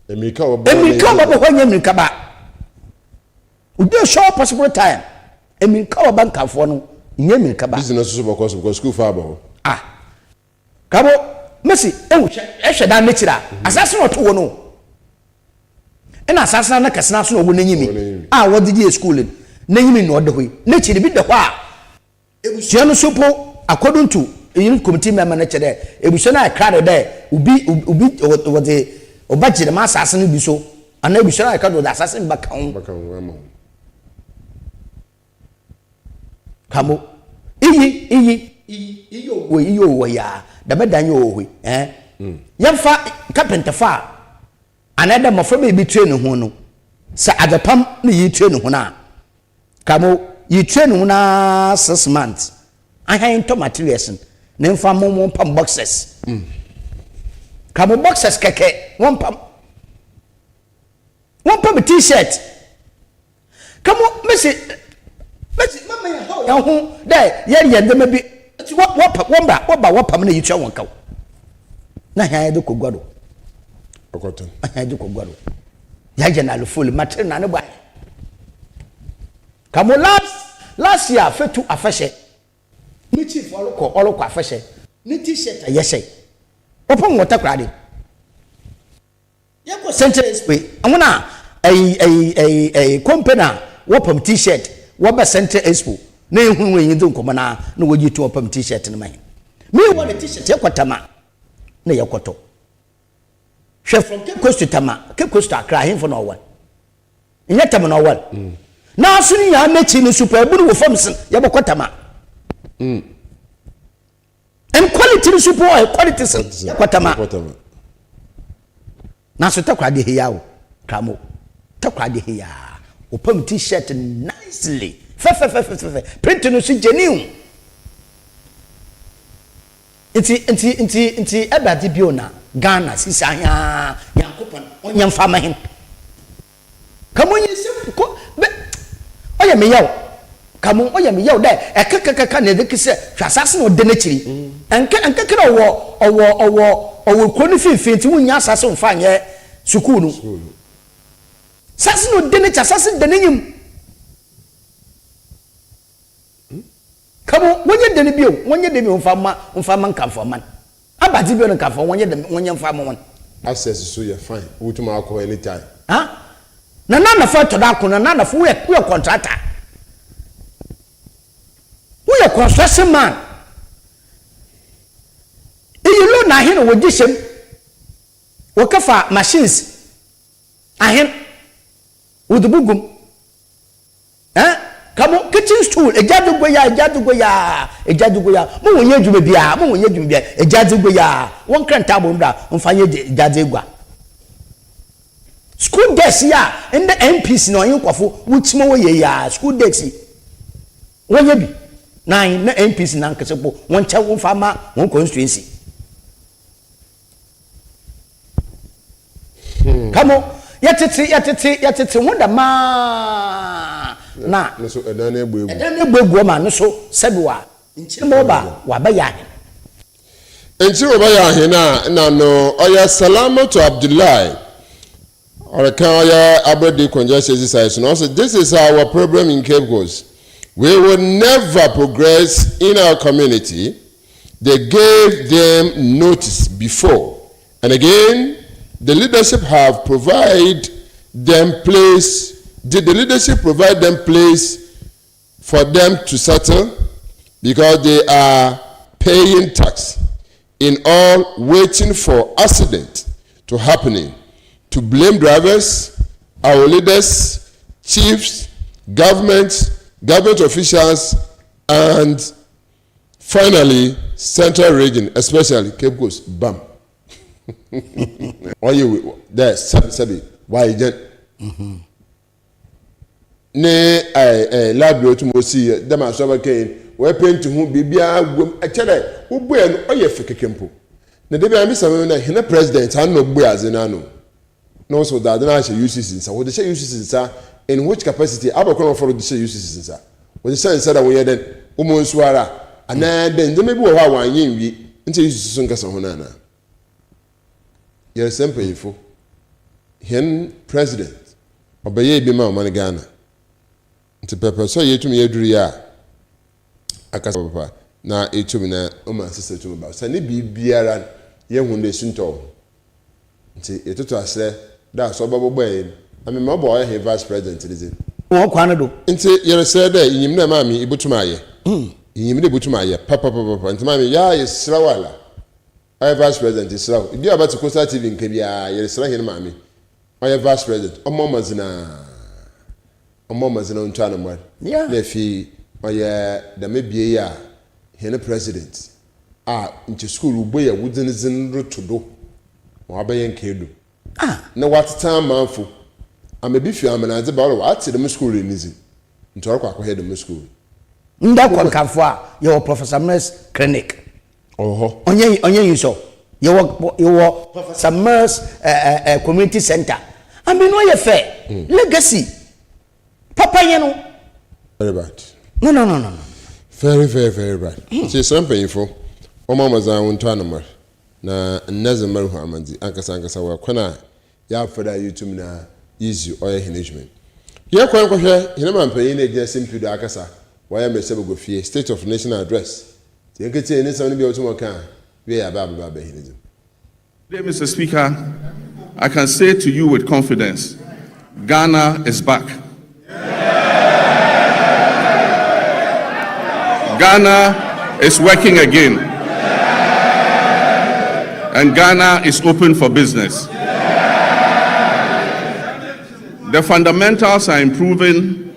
emika baba ho nyam nka ba within a short possible time emika baba nkan fo no nyam nka ba business so because school fa ba ho kamo Messi, ehwe da metira asase no to wo no ena asase na kasena so no wo nanyimi wo didi school nanyimi no de hoi na chiri bi de ho a ebusua no so po according to unit committee member na chere ebusua na akra de ubi wo de obagire ma asase no bi so ana ebusua na akra de asase mbaka ho kamo iyi owo ya da bedan yo yamfa carpenter fa anada mofo be bi train ho no sa adapam na yi train ho na kamo yi train ho na 6 months ahan to materials na mfa mo pam boxes kamo boxes keke won pam t-shirt kamo mesi mama ya ho dai ye ndema bi what pam na yi twa won kaw na han de kogwado okoton han de kogwado ya general full material na ne ba kamo last year fetu afeshe mi chief oloko afeshe ni t-shirt ayeshe opon wota krade yako central spray amuna ay company wopam t-shirt woba central expo na ehunwe yin dun koma na wogi to wopam t-shirt ne mai me wona t-shirt yakotama na yakoto hwe from Cape Coast to Tama Cape Coast to Accra hin for no one nya tam no one na aso ni ya mechi ni super ebu wo fam sin yabokotama and quality ni super quality sin yakotama na so takwade he yawo kamo takwade he ya opam t-shirt nicely fe print no so genuine inti ebadi biona Ghana sisa ya yakopon onyam fama hin kamo yesi ko oya me yawo kamo oya me yawo dai ekekeka na edekise hwasase no de na chiri enke na owo koni finfinti wunya asase mfa anye sukuu no sase no de na chasase de na nyim kamo wonye de ne bio wonye de mi mfa ma nkamfo man abati bio nkamfo wonye mfa ma won access so you fine wutuma akọ anytime na fa to da ko na fa we contractor we construction man you know na hin wogishem wakafa machines ahin udubugum kamo kitchen stool ejadugwe ya mo wonye dwuma bia ejadugwe ya won kranta bo mbra mfanye ejadegwa school desk ya and the MPs no yin kwafo wuchimo wo ye ya school desk wonye bi na MPs na nkesepo won cha won fama won constituency kamo yatete wonda ma na so edane egbu ma no so sebiwa nchirimo ba wa ba ya nchirimo ba ya na no oya salama to Abdullah or can oya abodi congestion exercise no so this is our problem in Cape Coast. We will never progress in our community. They gave them notice before, and again the leadership have provided them place. Did the leadership provide them place for them to settle because they are paying tax in all waiting for accident to happening to blame drivers, our leaders, chiefs, government officials, and finally central region, especially Cape Coast. Bam. Why you there? Sabi why you ne labio to see them as over came we paint to whom bibia actually who boy no oye fekekempo na de bia mi sam na hina president an no boy azenano no so that na she uses in what they say uses in which capacity abakon for the say uses in sa what they say that we then umo nsuara ana den de mebi wo ha wan yin wi nti uses so nkasa ho na na yes simple ifo hen president obaye bi ma man Ghana nti pepe so yetumi yeduru ya akasa papa na etumi na o ma sese tumi ba sane bibiara ye hunde sunto nti etoto asre da so bobo yin ami ma bo ye vice president lize won kwa do nti yere se da yinyim na ma mi ibutuma ye yinyim na ibutuma ye papa nti ma mi ya yesra wala ay vice president isra bi abati Coastal TV nke bia yere sra hin ma mi ay vice president omo mazina ntwana mwa na fi ɔyɛ dɛm ebie yi a hene president a nti school boy wudzinzin roto do wabɛyɛ nkedu na wateta amanfo amebi fi amenadze ba ɔrɔ ate dɛm school enizi nti ɔrɔ akɔhɛ dɛm school nda kɔnkafo a yɛwɔ professor Mills clinic onye yi so yɛwɔ professor Mills community center amino yɛ fɛ legacy papa yɛ no very bad no very bad see some painful Oma mazan wonto anamar na nneze maru amandi ankasa wa kwana ya fada YouTube na easy oil management ye kwan ko hwe hene mampanyin na egia simpido akasa wa ya mesebe go fie state of national address tie nkete ni sam ni bi otumo kan we ya ba hinejim. Today, Mr. Speaker, I can say to you with confidence, Ghana is back. Ghana is working again. And Ghana is open for business. The fundamentals are improving,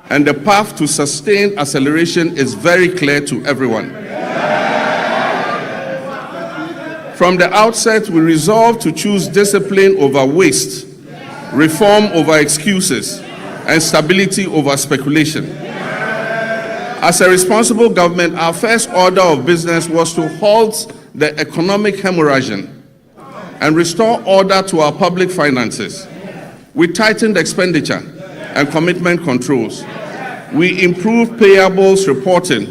and the path to sustained acceleration is very clear to everyone. From the outset, we resolved to choose discipline over waste, reform over excuses, and stability over speculation. As a responsible government, our first order of business was to halt the economic hemorrhaging and restore order to our public finances. We tightened expenditure and commitment controls. We improved payables reporting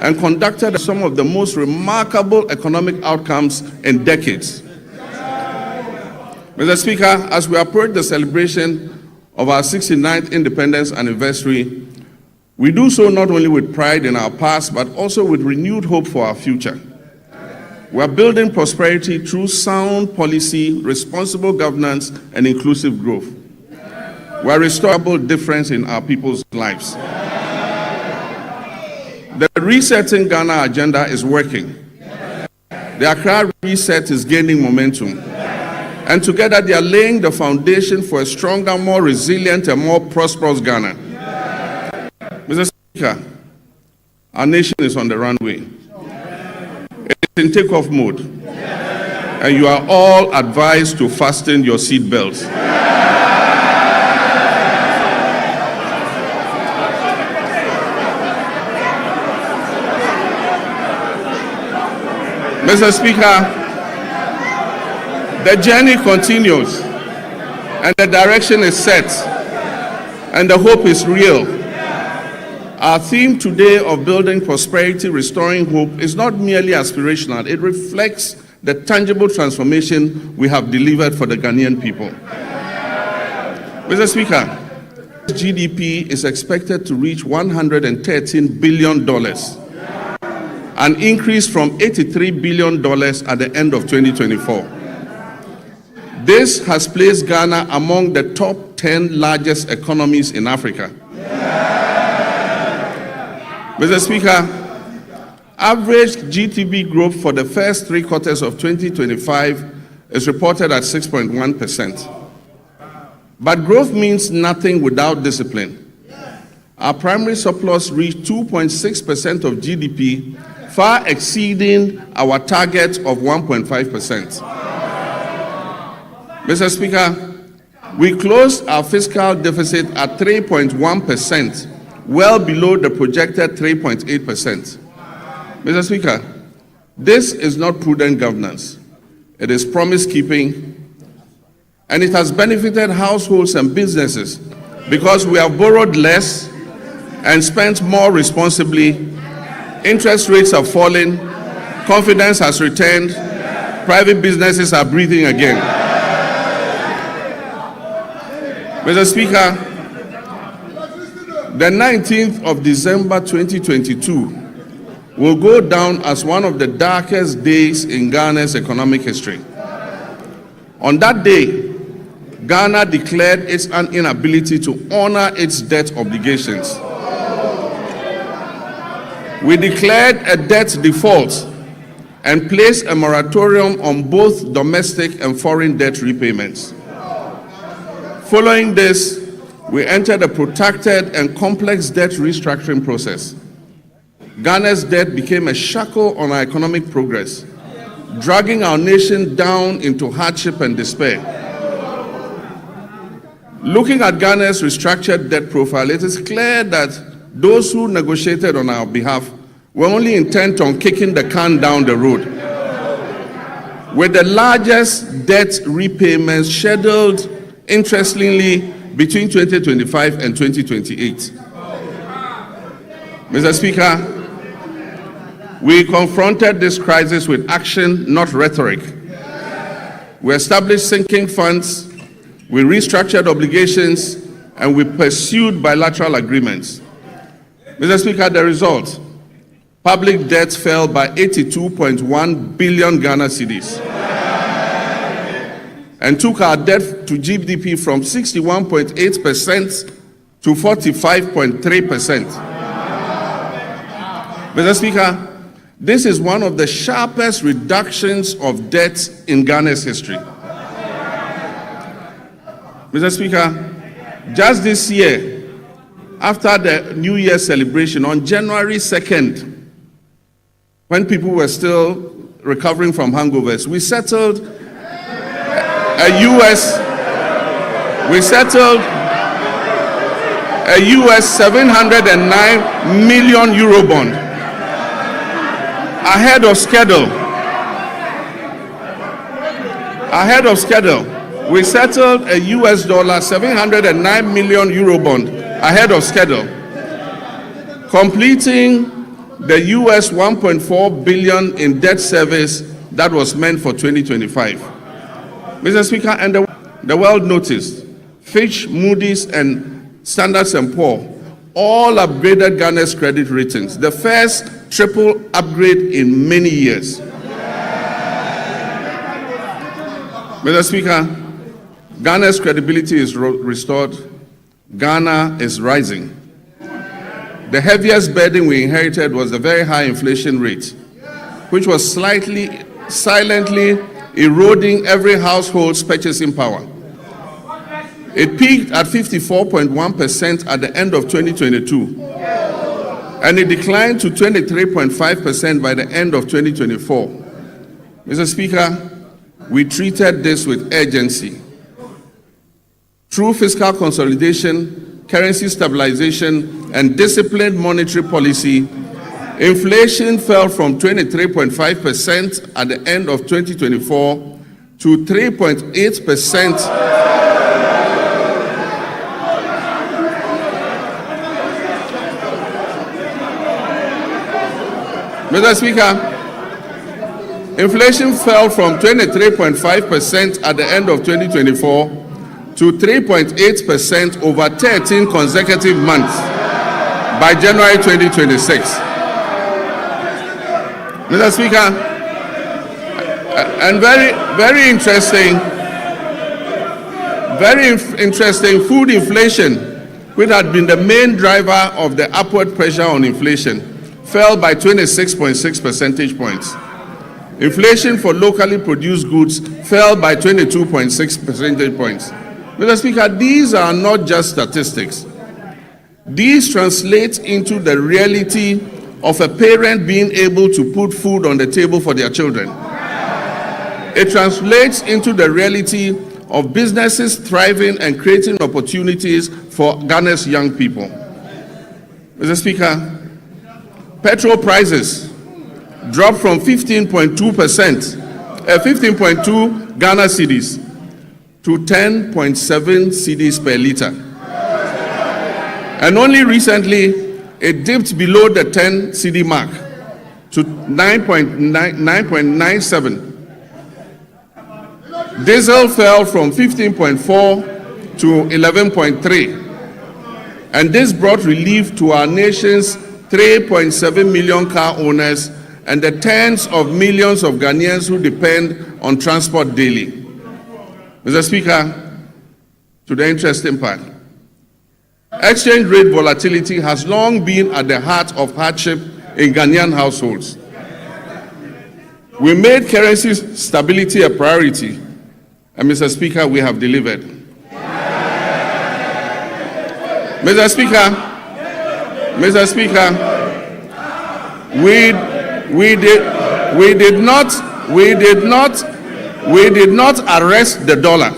and conducted some of the most remarkable economic outcomes in decades. Mr. Speaker, as we approach the celebration of our 69th independence anniversary, we do so not only with pride in our past, but also with renewed hope for our future. We are building prosperity through sound policy, responsible governance, and inclusive growth. We are restoring difference in our people's lives. The Resetting Ghana agenda is working. The Accra Reset is gaining momentum. And together they are laying the foundation for a stronger, more resilient, and more prosperous Ghana. Mr. Speaker, our nation is on the runway. It's in takeoff mode. And you are all advised to fasten your seat belts. Mr. Speaker, the journey continues and the direction is set and the hope is real. Our theme today of building prosperity, restoring hope is not merely aspirational. It reflects the tangible transformation we have delivered for the Ghanaian people. Mr. Speaker, GDP is expected to reach $113 billion, an increase from $83 billion at the end of 2024. This has placed Ghana among the top 10 largest economies in Africa. Mr. Speaker, average GDP growth for the first 3 quarters of 2025 is reported at 6.1%. But growth means nothing without discipline. Our primary surplus reached 2.6% of GDP, far exceeding our target of 1.5%. Mr. Speaker, we closed our fiscal deficit at 3.1%, well below the projected 3.8%. Mr. Speaker, this is not prudent governance. It is promise-keeping, and it has benefited households and businesses because we have borrowed less and spent more responsibly. Interest rates have fallen, confidence has returned, private businesses are breathing again. Mr. Speaker, the 19th of December 2022 will go down as one of the darkest days in Ghana's economic history. On that day, Ghana declared its inability to honor its debt obligations. We declared a debt default and placed a moratorium on both domestic and foreign debt repayments. Following this, we entered a protracted and complex debt restructuring process. Ghana's debt became a shackle on our economic progress, dragging our nation down into hardship and despair. Looking at Ghana's restructured debt profile, it is clear that those who negotiated on our behalf were only intent on kicking the can down the road, with the largest debt repayments scheduled, interestingly, between 2025 and 2028. Mr. Speaker, we confronted this crisis with action, not rhetoric. We established sinking funds, we restructured obligations, and we pursued bilateral agreements. Mr. Speaker, the result, public debt fell by 82.1 billion Ghana cedis and took our debt to GDP from 61.8% to 45.3%. Mr. Speaker, this is one of the sharpest reductions of debt in Ghana's history. Mr. Speaker, just this year, after the New Year celebration on January 2nd, when people were still recovering from hangovers, we settled a US 709 million euro bond ahead of schedule. We settled a US dollar 709 million euro bond ahead of schedule, completing the US 1.4 billion in debt service that was meant for 2025. Mr. Speaker, and the world noticed. Fitch, Moody's, and Standard & Poor's all upgraded Ghana's credit ratings, the first triple upgrade in many years. Mr. Speaker, Ghana's credibility is restored. Ghana is rising. The heaviest burden we inherited was the very high inflation rate, which was silently eroding every household's purchasing power. It peaked at 54.1% at the end of 2022, and it declined to 23.5% by the end of 2024. Mr. Speaker, we treated this with urgency. Through fiscal consolidation, currency stabilization, and disciplined monetary policy, inflation fell from 23.5% at the end of 2024 to 3.8%. Mr. Speaker, inflation fell from 23.5% at the end of 2024 to 3.8% over 13 consecutive months by January 2026. Mr. Speaker, and very interesting, food inflation, which had been the main driver of the upward pressure on inflation, fell by 26.6 percentage points. Inflation for locally produced goods fell by 22.6 percentage points. Mr. Speaker, these are not just statistics. These translate into the reality of a parent being able to put food on the table for their children. It translates into the reality of businesses thriving and creating opportunities for Ghana's young people. Mr. Speaker, petrol prices dropped from 15.2 Ghana cedis to 10.7 cedis per liter. And only recently, it dipped below the 10 cedi mark to 9.97. Diesel fell from 15.4 to 11.3. And this brought relief to our nation's 3.7 million car owners and the tens of millions of Ghanaians who depend on transport daily. Mr. Speaker, to the interesting part, exchange rate volatility has long been at the heart of hardship in Ghanaian households. We made currency stability a priority, and Mr. Speaker, we have delivered. Mr. Speaker, we did not arrest the dollar.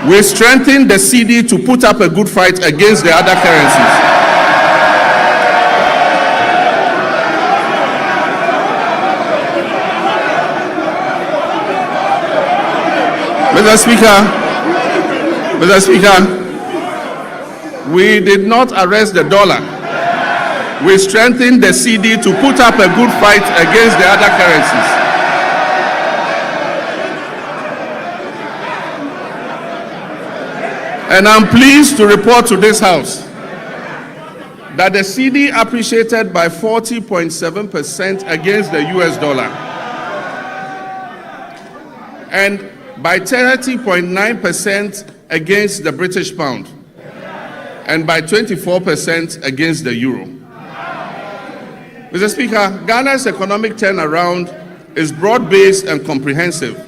We strengthened the CD to put up a good fight against the other currencies. Mr. Speaker, we did not arrest the dollar. We strengthened the CD to put up a good fight against the other currencies. And I'm pleased to report to this House that the CD appreciated by 40.7% against the US dollar and by 30.9% against the British pound and by 24% against the euro. Mr. Speaker, Ghana's economic turnaround is broad-based and comprehensive.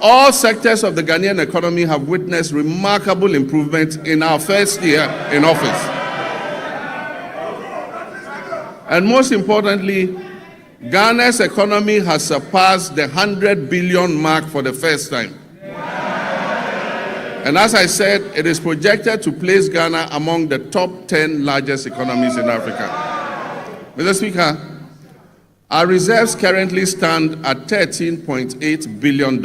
All sectors of the Ghanaian economy have witnessed remarkable improvement in our first year in office. And most importantly, Ghana's economy has surpassed the 100 billion mark for the first time. And as I said, it is projected to place Ghana among the top 10 largest economies in Africa. Mr. Speaker, our reserves currently stand at $13.8 billion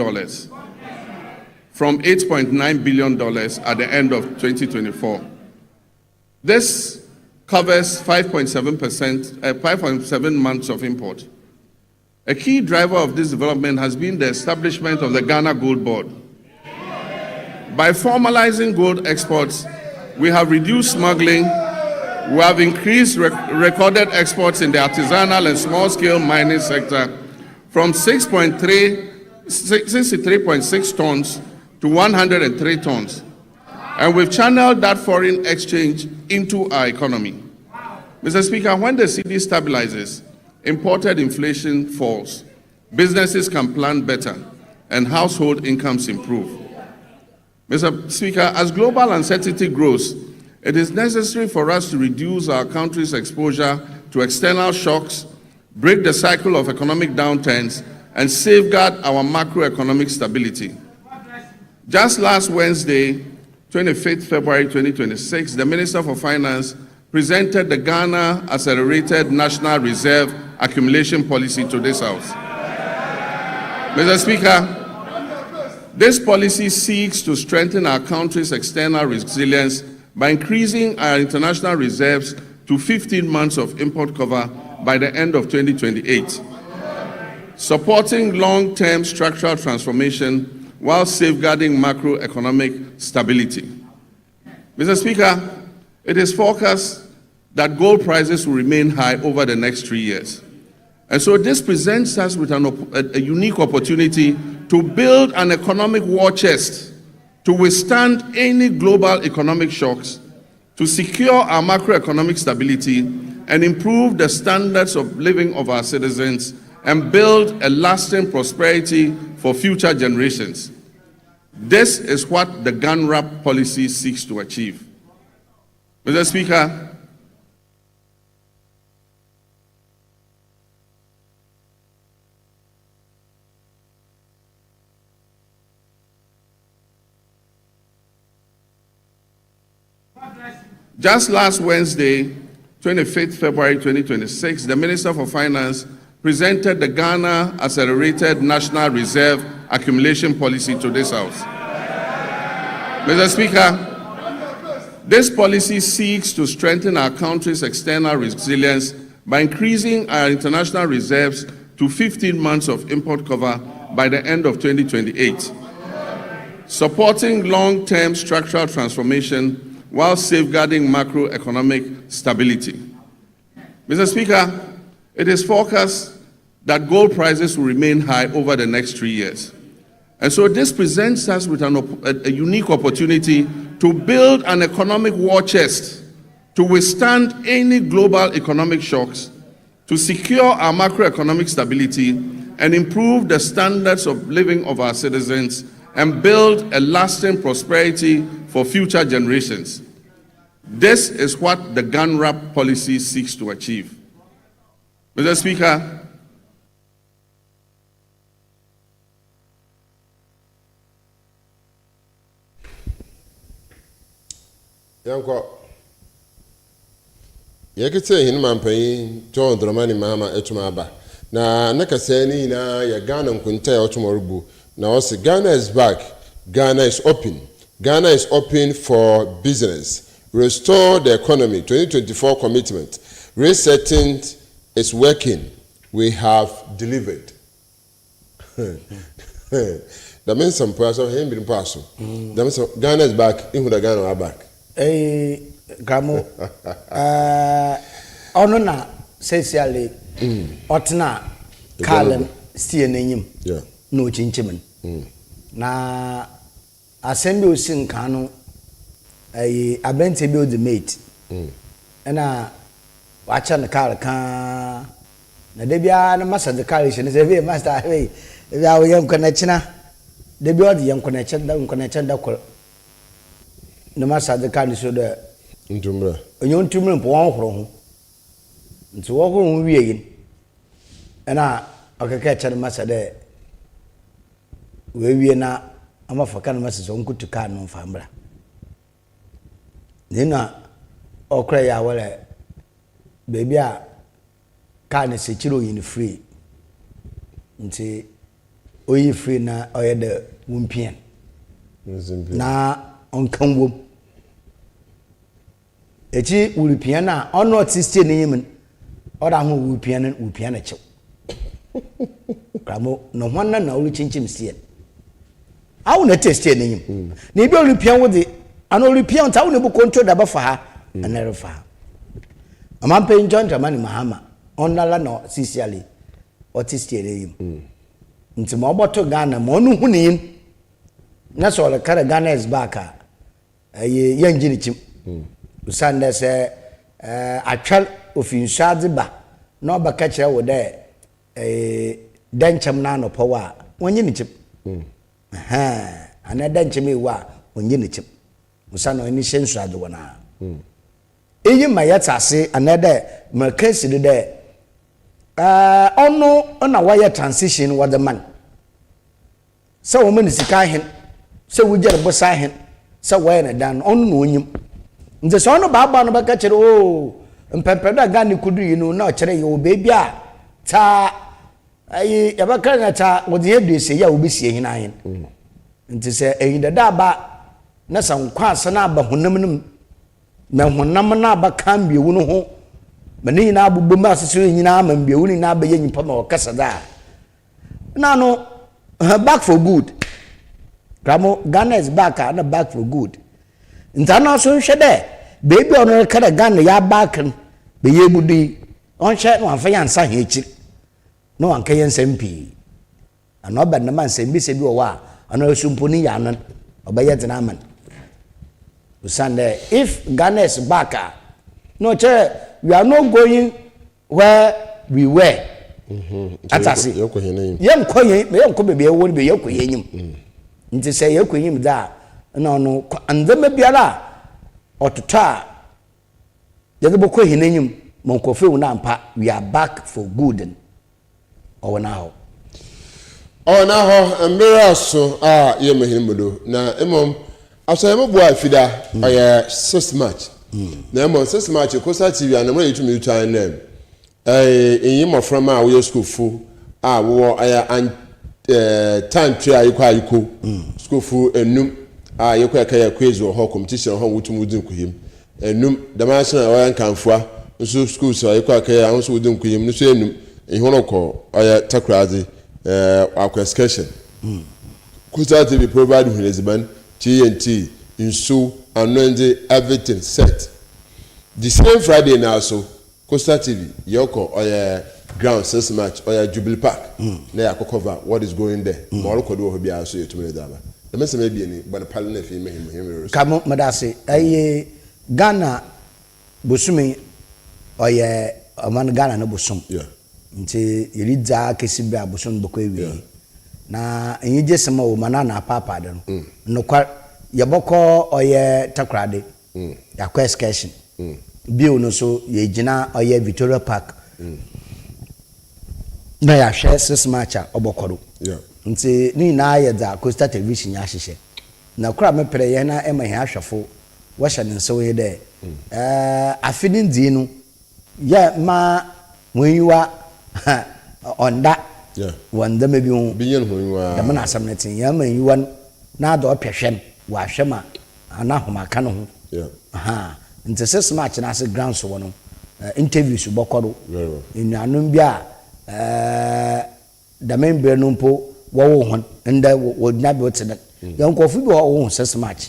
from $8.9 billion at the end of 2024. This covers 5.7 months of import. A key driver of this development has been the establishment of the Ghana Gold Board. By formalizing gold exports, we have reduced smuggling, we have increased recorded exports in the artisanal and small-scale mining sector from 63.6 tons to 103 tons. And we've channeled that foreign exchange into our economy. Mr. Speaker, when the CD stabilizes, imported inflation falls, businesses can plan better, and household incomes improve. Mr. Speaker, as global uncertainty grows, it is necessary for us to reduce our country's exposure to external shocks, break the cycle of economic downturns, and safeguard our macroeconomic stability. Just last Wednesday, 25th February 2026, the Minister for Finance presented the Ghana Accelerated National Reserve Accumulation Policy to this House. Mr. Speaker, this policy seeks to strengthen our country's external resilience by increasing our international reserves to 15 months of import cover by the end of 2028, supporting long-term structural transformation while safeguarding macroeconomic stability. Mr. Speaker, it is forecast that gold prices will remain high over the next 3 years. And so this presents us with a unique opportunity to build an economic war chest to withstand any global economic shocks, to secure our macroeconomic stability and improve the standards of living of our citizens and build a lasting prosperity for future generations. This is what the GANRAP policy seeks to achieve. Mr. Speaker, just last Wednesday, 25th February 2026, the Minister for Finance presented the Ghana Accelerated National Reserve Accumulation Policy to this House. Mr. Speaker, this policy seeks to strengthen our country's external resilience by increasing our international reserves to 15 months of import cover by the end of 2028, supporting long-term structural transformation while safeguarding macroeconomic stability. Mr. Speaker, it is forecast that gold prices will remain high over the next 3 years. And so this presents us with a unique opportunity to build an economic war chest to withstand any global economic shocks, to secure our macroeconomic stability and improve the standards of living of our citizens and build a lasting prosperity for future generations. This is what the gun wrap policy seeks to achieve. Mr. Speaker, Yanko, yekete hin mampai John Dramani Mama etumaba. Na nakaseni na ya Ghana nkunta ya otumorubu. Na wasi Ghana is back. Ghana is open. Ghana is open for business. Restore the economy. 2024 commitment. Resetting is working. We have delivered. That means some person him been passing. That means Ghana is back. Even the Ghana are back. Gramo. Ono na sesiale. Otna Kalen still name. Yeah. No chinchimen. Na assembly sin kano abente build the mate. Na wacha na car ka na debia na master the car is say master hey ya we yam connection debia the yam connection da ko na master the car so da Ntumra. onyo ntumra mpo won horo ho nti wo horo ho wie yin na okeke cha na master de we wie na amafaka na master so nkutu car no famra nina okra ya wale baby a car ne sekiro yin free nti oyi free na oyede wumpien na onkan wom echi wulipien na ono tistie ne yimin oda ho wulipien na chew kramo no hwanna na olu chinchim sie awu na testie ne yim na ibe wulipien wo de ano wulipien ta wo ne bu control da ba fa ha anere fa amampe John Dramani Mahama onala no sisiali otistie ne yim nti ma oboto Ghana ma onu hu ne yim na so le kare Ghana is back ye yanji ni chim usande se atwal ofinsuade ba na obaka kire wo de danchem na no powa wonyi ni chim ana danchem ewa wonyi ni chim usano ni shensuade wona eyi mayatase anede makasi de ono na wire transition with the man so woman sika hen so wujere bosa hen so wire na dan ono no onyim nze so ono baba no baka kire o mpempeda ga ni kudu yi no na kire yo baby a ta ayi yabaka na ta wodi hedu se ya obi sie hin ahen nti se eyi da ba na sankwa asana aba honam nim na honam na aba kan bi wunu ho mani na abubu ma sesu nyina ma mbia wuni na aba ye nyipa ma okasa da na no back for good gramo Ghana is back and back for good ntana so hwede baby ono kada Ghana ya back be ye budi on hwe no afa yansa he echi no anka yensem pi ano ba na man sem bi se bi o wa ano sumponi yanan obaye tena man Sunday if Ghana is back no we are not going where we were atasi yemko bebe e woni be yekoyenyim nti se yekoyim da na no andema biara otota yede boko hinanyim monkofe una ampa we are back for good or now emiraso yemehinmudo na emom asayemo bo afida oye 6 match na emom 6 match kosa tv anamra yitumi yutan name enyim from a we school fu wo aya time tria ayiko school fu enum ayiko akaya quiz wo ho competition ho wutum wudin kuhim enum damasina oya kanfua nso school so ayiko akaya ho so wudin kuhim nso enum ehoro ko oya takrazi excursion kosa tv provide huniziban TNT nso anoinde everything set the same Friday now so Costa TV yoko oya ground 6 match oya Jubilee Park na ya cover what is going there mo ko do ho bia so yetumene daba na mese me bia ni bana pale na fi mehim kamo madase aye Ghana bosumi oya aman Ghana no bosum nti yiriza kesibe abosom boko ewi na enye jesema o mana na papa de no kwa yeboko oye takrade yakɔ excursion bio no so yɛgyina ɔyɛ Victoria Park na yɛahwɛ 6 match a ɔbɔkɔro nti ne nyinaa yɛ dza Coastal Television yɛ ahyehyɛ na kora mepere yɛn na ɛma yɛn ahwɛfo wɔhyɛ ne nsa wɔyɛ dɛ afe ne ndie no yɛ ma wɔnyiwa ɔnda wɔn dɛm bi ho dɛm na asɛm ne ten yɛn ma nyiwa no na adɔ ɔpɛhwɛ no wɔahwɛ ma ana homaka no ho nti 6 match na ase ground so wɔ no interviews bɔkɔro nnuanom bi a dɛm mbrɛ no mpo wɔwɔ hɔn ndɛ wɔgyina bi wɔte dɛ yɛn nkɔfo bi wɔwɔ 6 match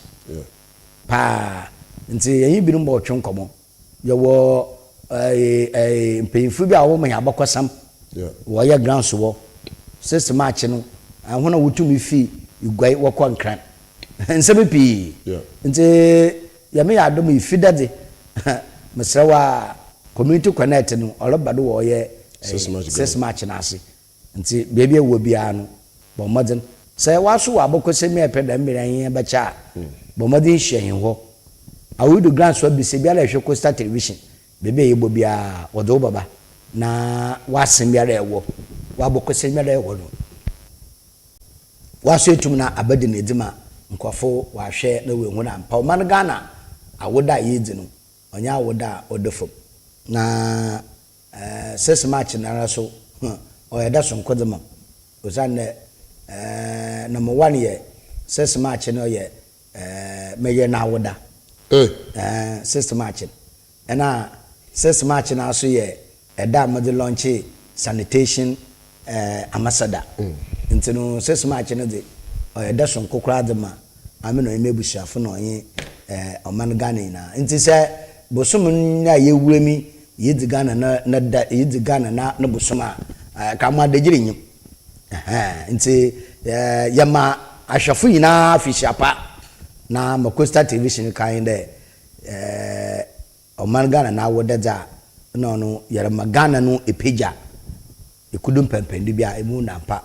paa nti yɛn bi no bɔ ɔtwe nkɔmɔ yɛwɔ mpanyinfo bi a wɔwɔ manya abɔkɔsam wɔyɛ ground so wɔ 6 match no ahona wotumi fi igwai wɔkɔ nkran nsɛm pii nti yɛme yɛ adom ifi dade mesrɛ wa community connect no ɔreba do wɔyɛ 6 match na ase nti beebi ɛwɔ biara no bɔ mmɔden sɛ waso wɔ abɔkɔsɛm yɛ pɛ da mmerɛ yɛn bɛkyɛ a bɔ mmɔden hyɛ yɛn hɔ awodo grand so bi sɛ biara ɛhwɛ Coastal Television beebi a yɛbɔ biara wɔde wo baba na wasɛm biara ɛwɔ wabɔkɔsɛm biara ɛwɔ no waso etum na abadi na edima nkɔfo wahwɛ na wehu na mpa ɔman Ghana awoda a yɛdi no ɔnyɛ awoda a ɔda fam na 6 match na so ɔyɛ da so nkodema osan number 1 yɛ 6 match no yɛ mɛyɛ na awoda 6 match ɛna 6 match na so yɛ ɛda mɔde launch sanitation ambassador nti no 6 match no de ɔyɛ da so nkokora de ma ame no emebusuafo no ɔyɛ ɔman Ghana na nti sɛ bosom na yɛwura mi yɛdi Ghana na da yɛdi Ghana na bosom a ka ma da gyiri nyim nti yɛma ahwɛfo nyinaa afihyiapa na ma Coastal Television kan dɛ ɔman Ghana na awoda dza na ɔno yɛrema Ghana no epagya ekudum pɛmpɛndi bi a emu nampa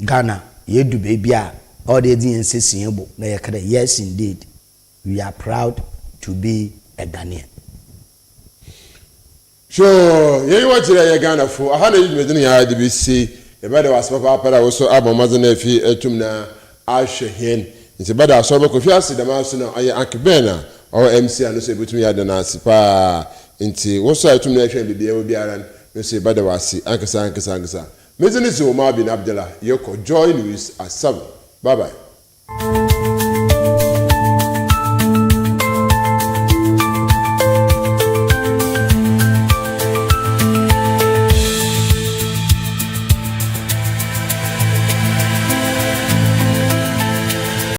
Ghana yedu baby a all the DNC siebo na yakada yes indeed we are proud to be a Ghanaian. So yeyi wachira ya Ghana fo aha na yimedin ya DBC e bada wasapa para wo so abomaze na fi etum na ahwe hen nti bada ASORBA KOFI asidama so na aye akbena o MC anu so ebutum ya de na asipa nti wo so etum na ahwe bibia wo biara no so bada wasi ankasa Mezini si OMAR bin ABDULLAH, yoko Joy Louis at 7. Bye-bye.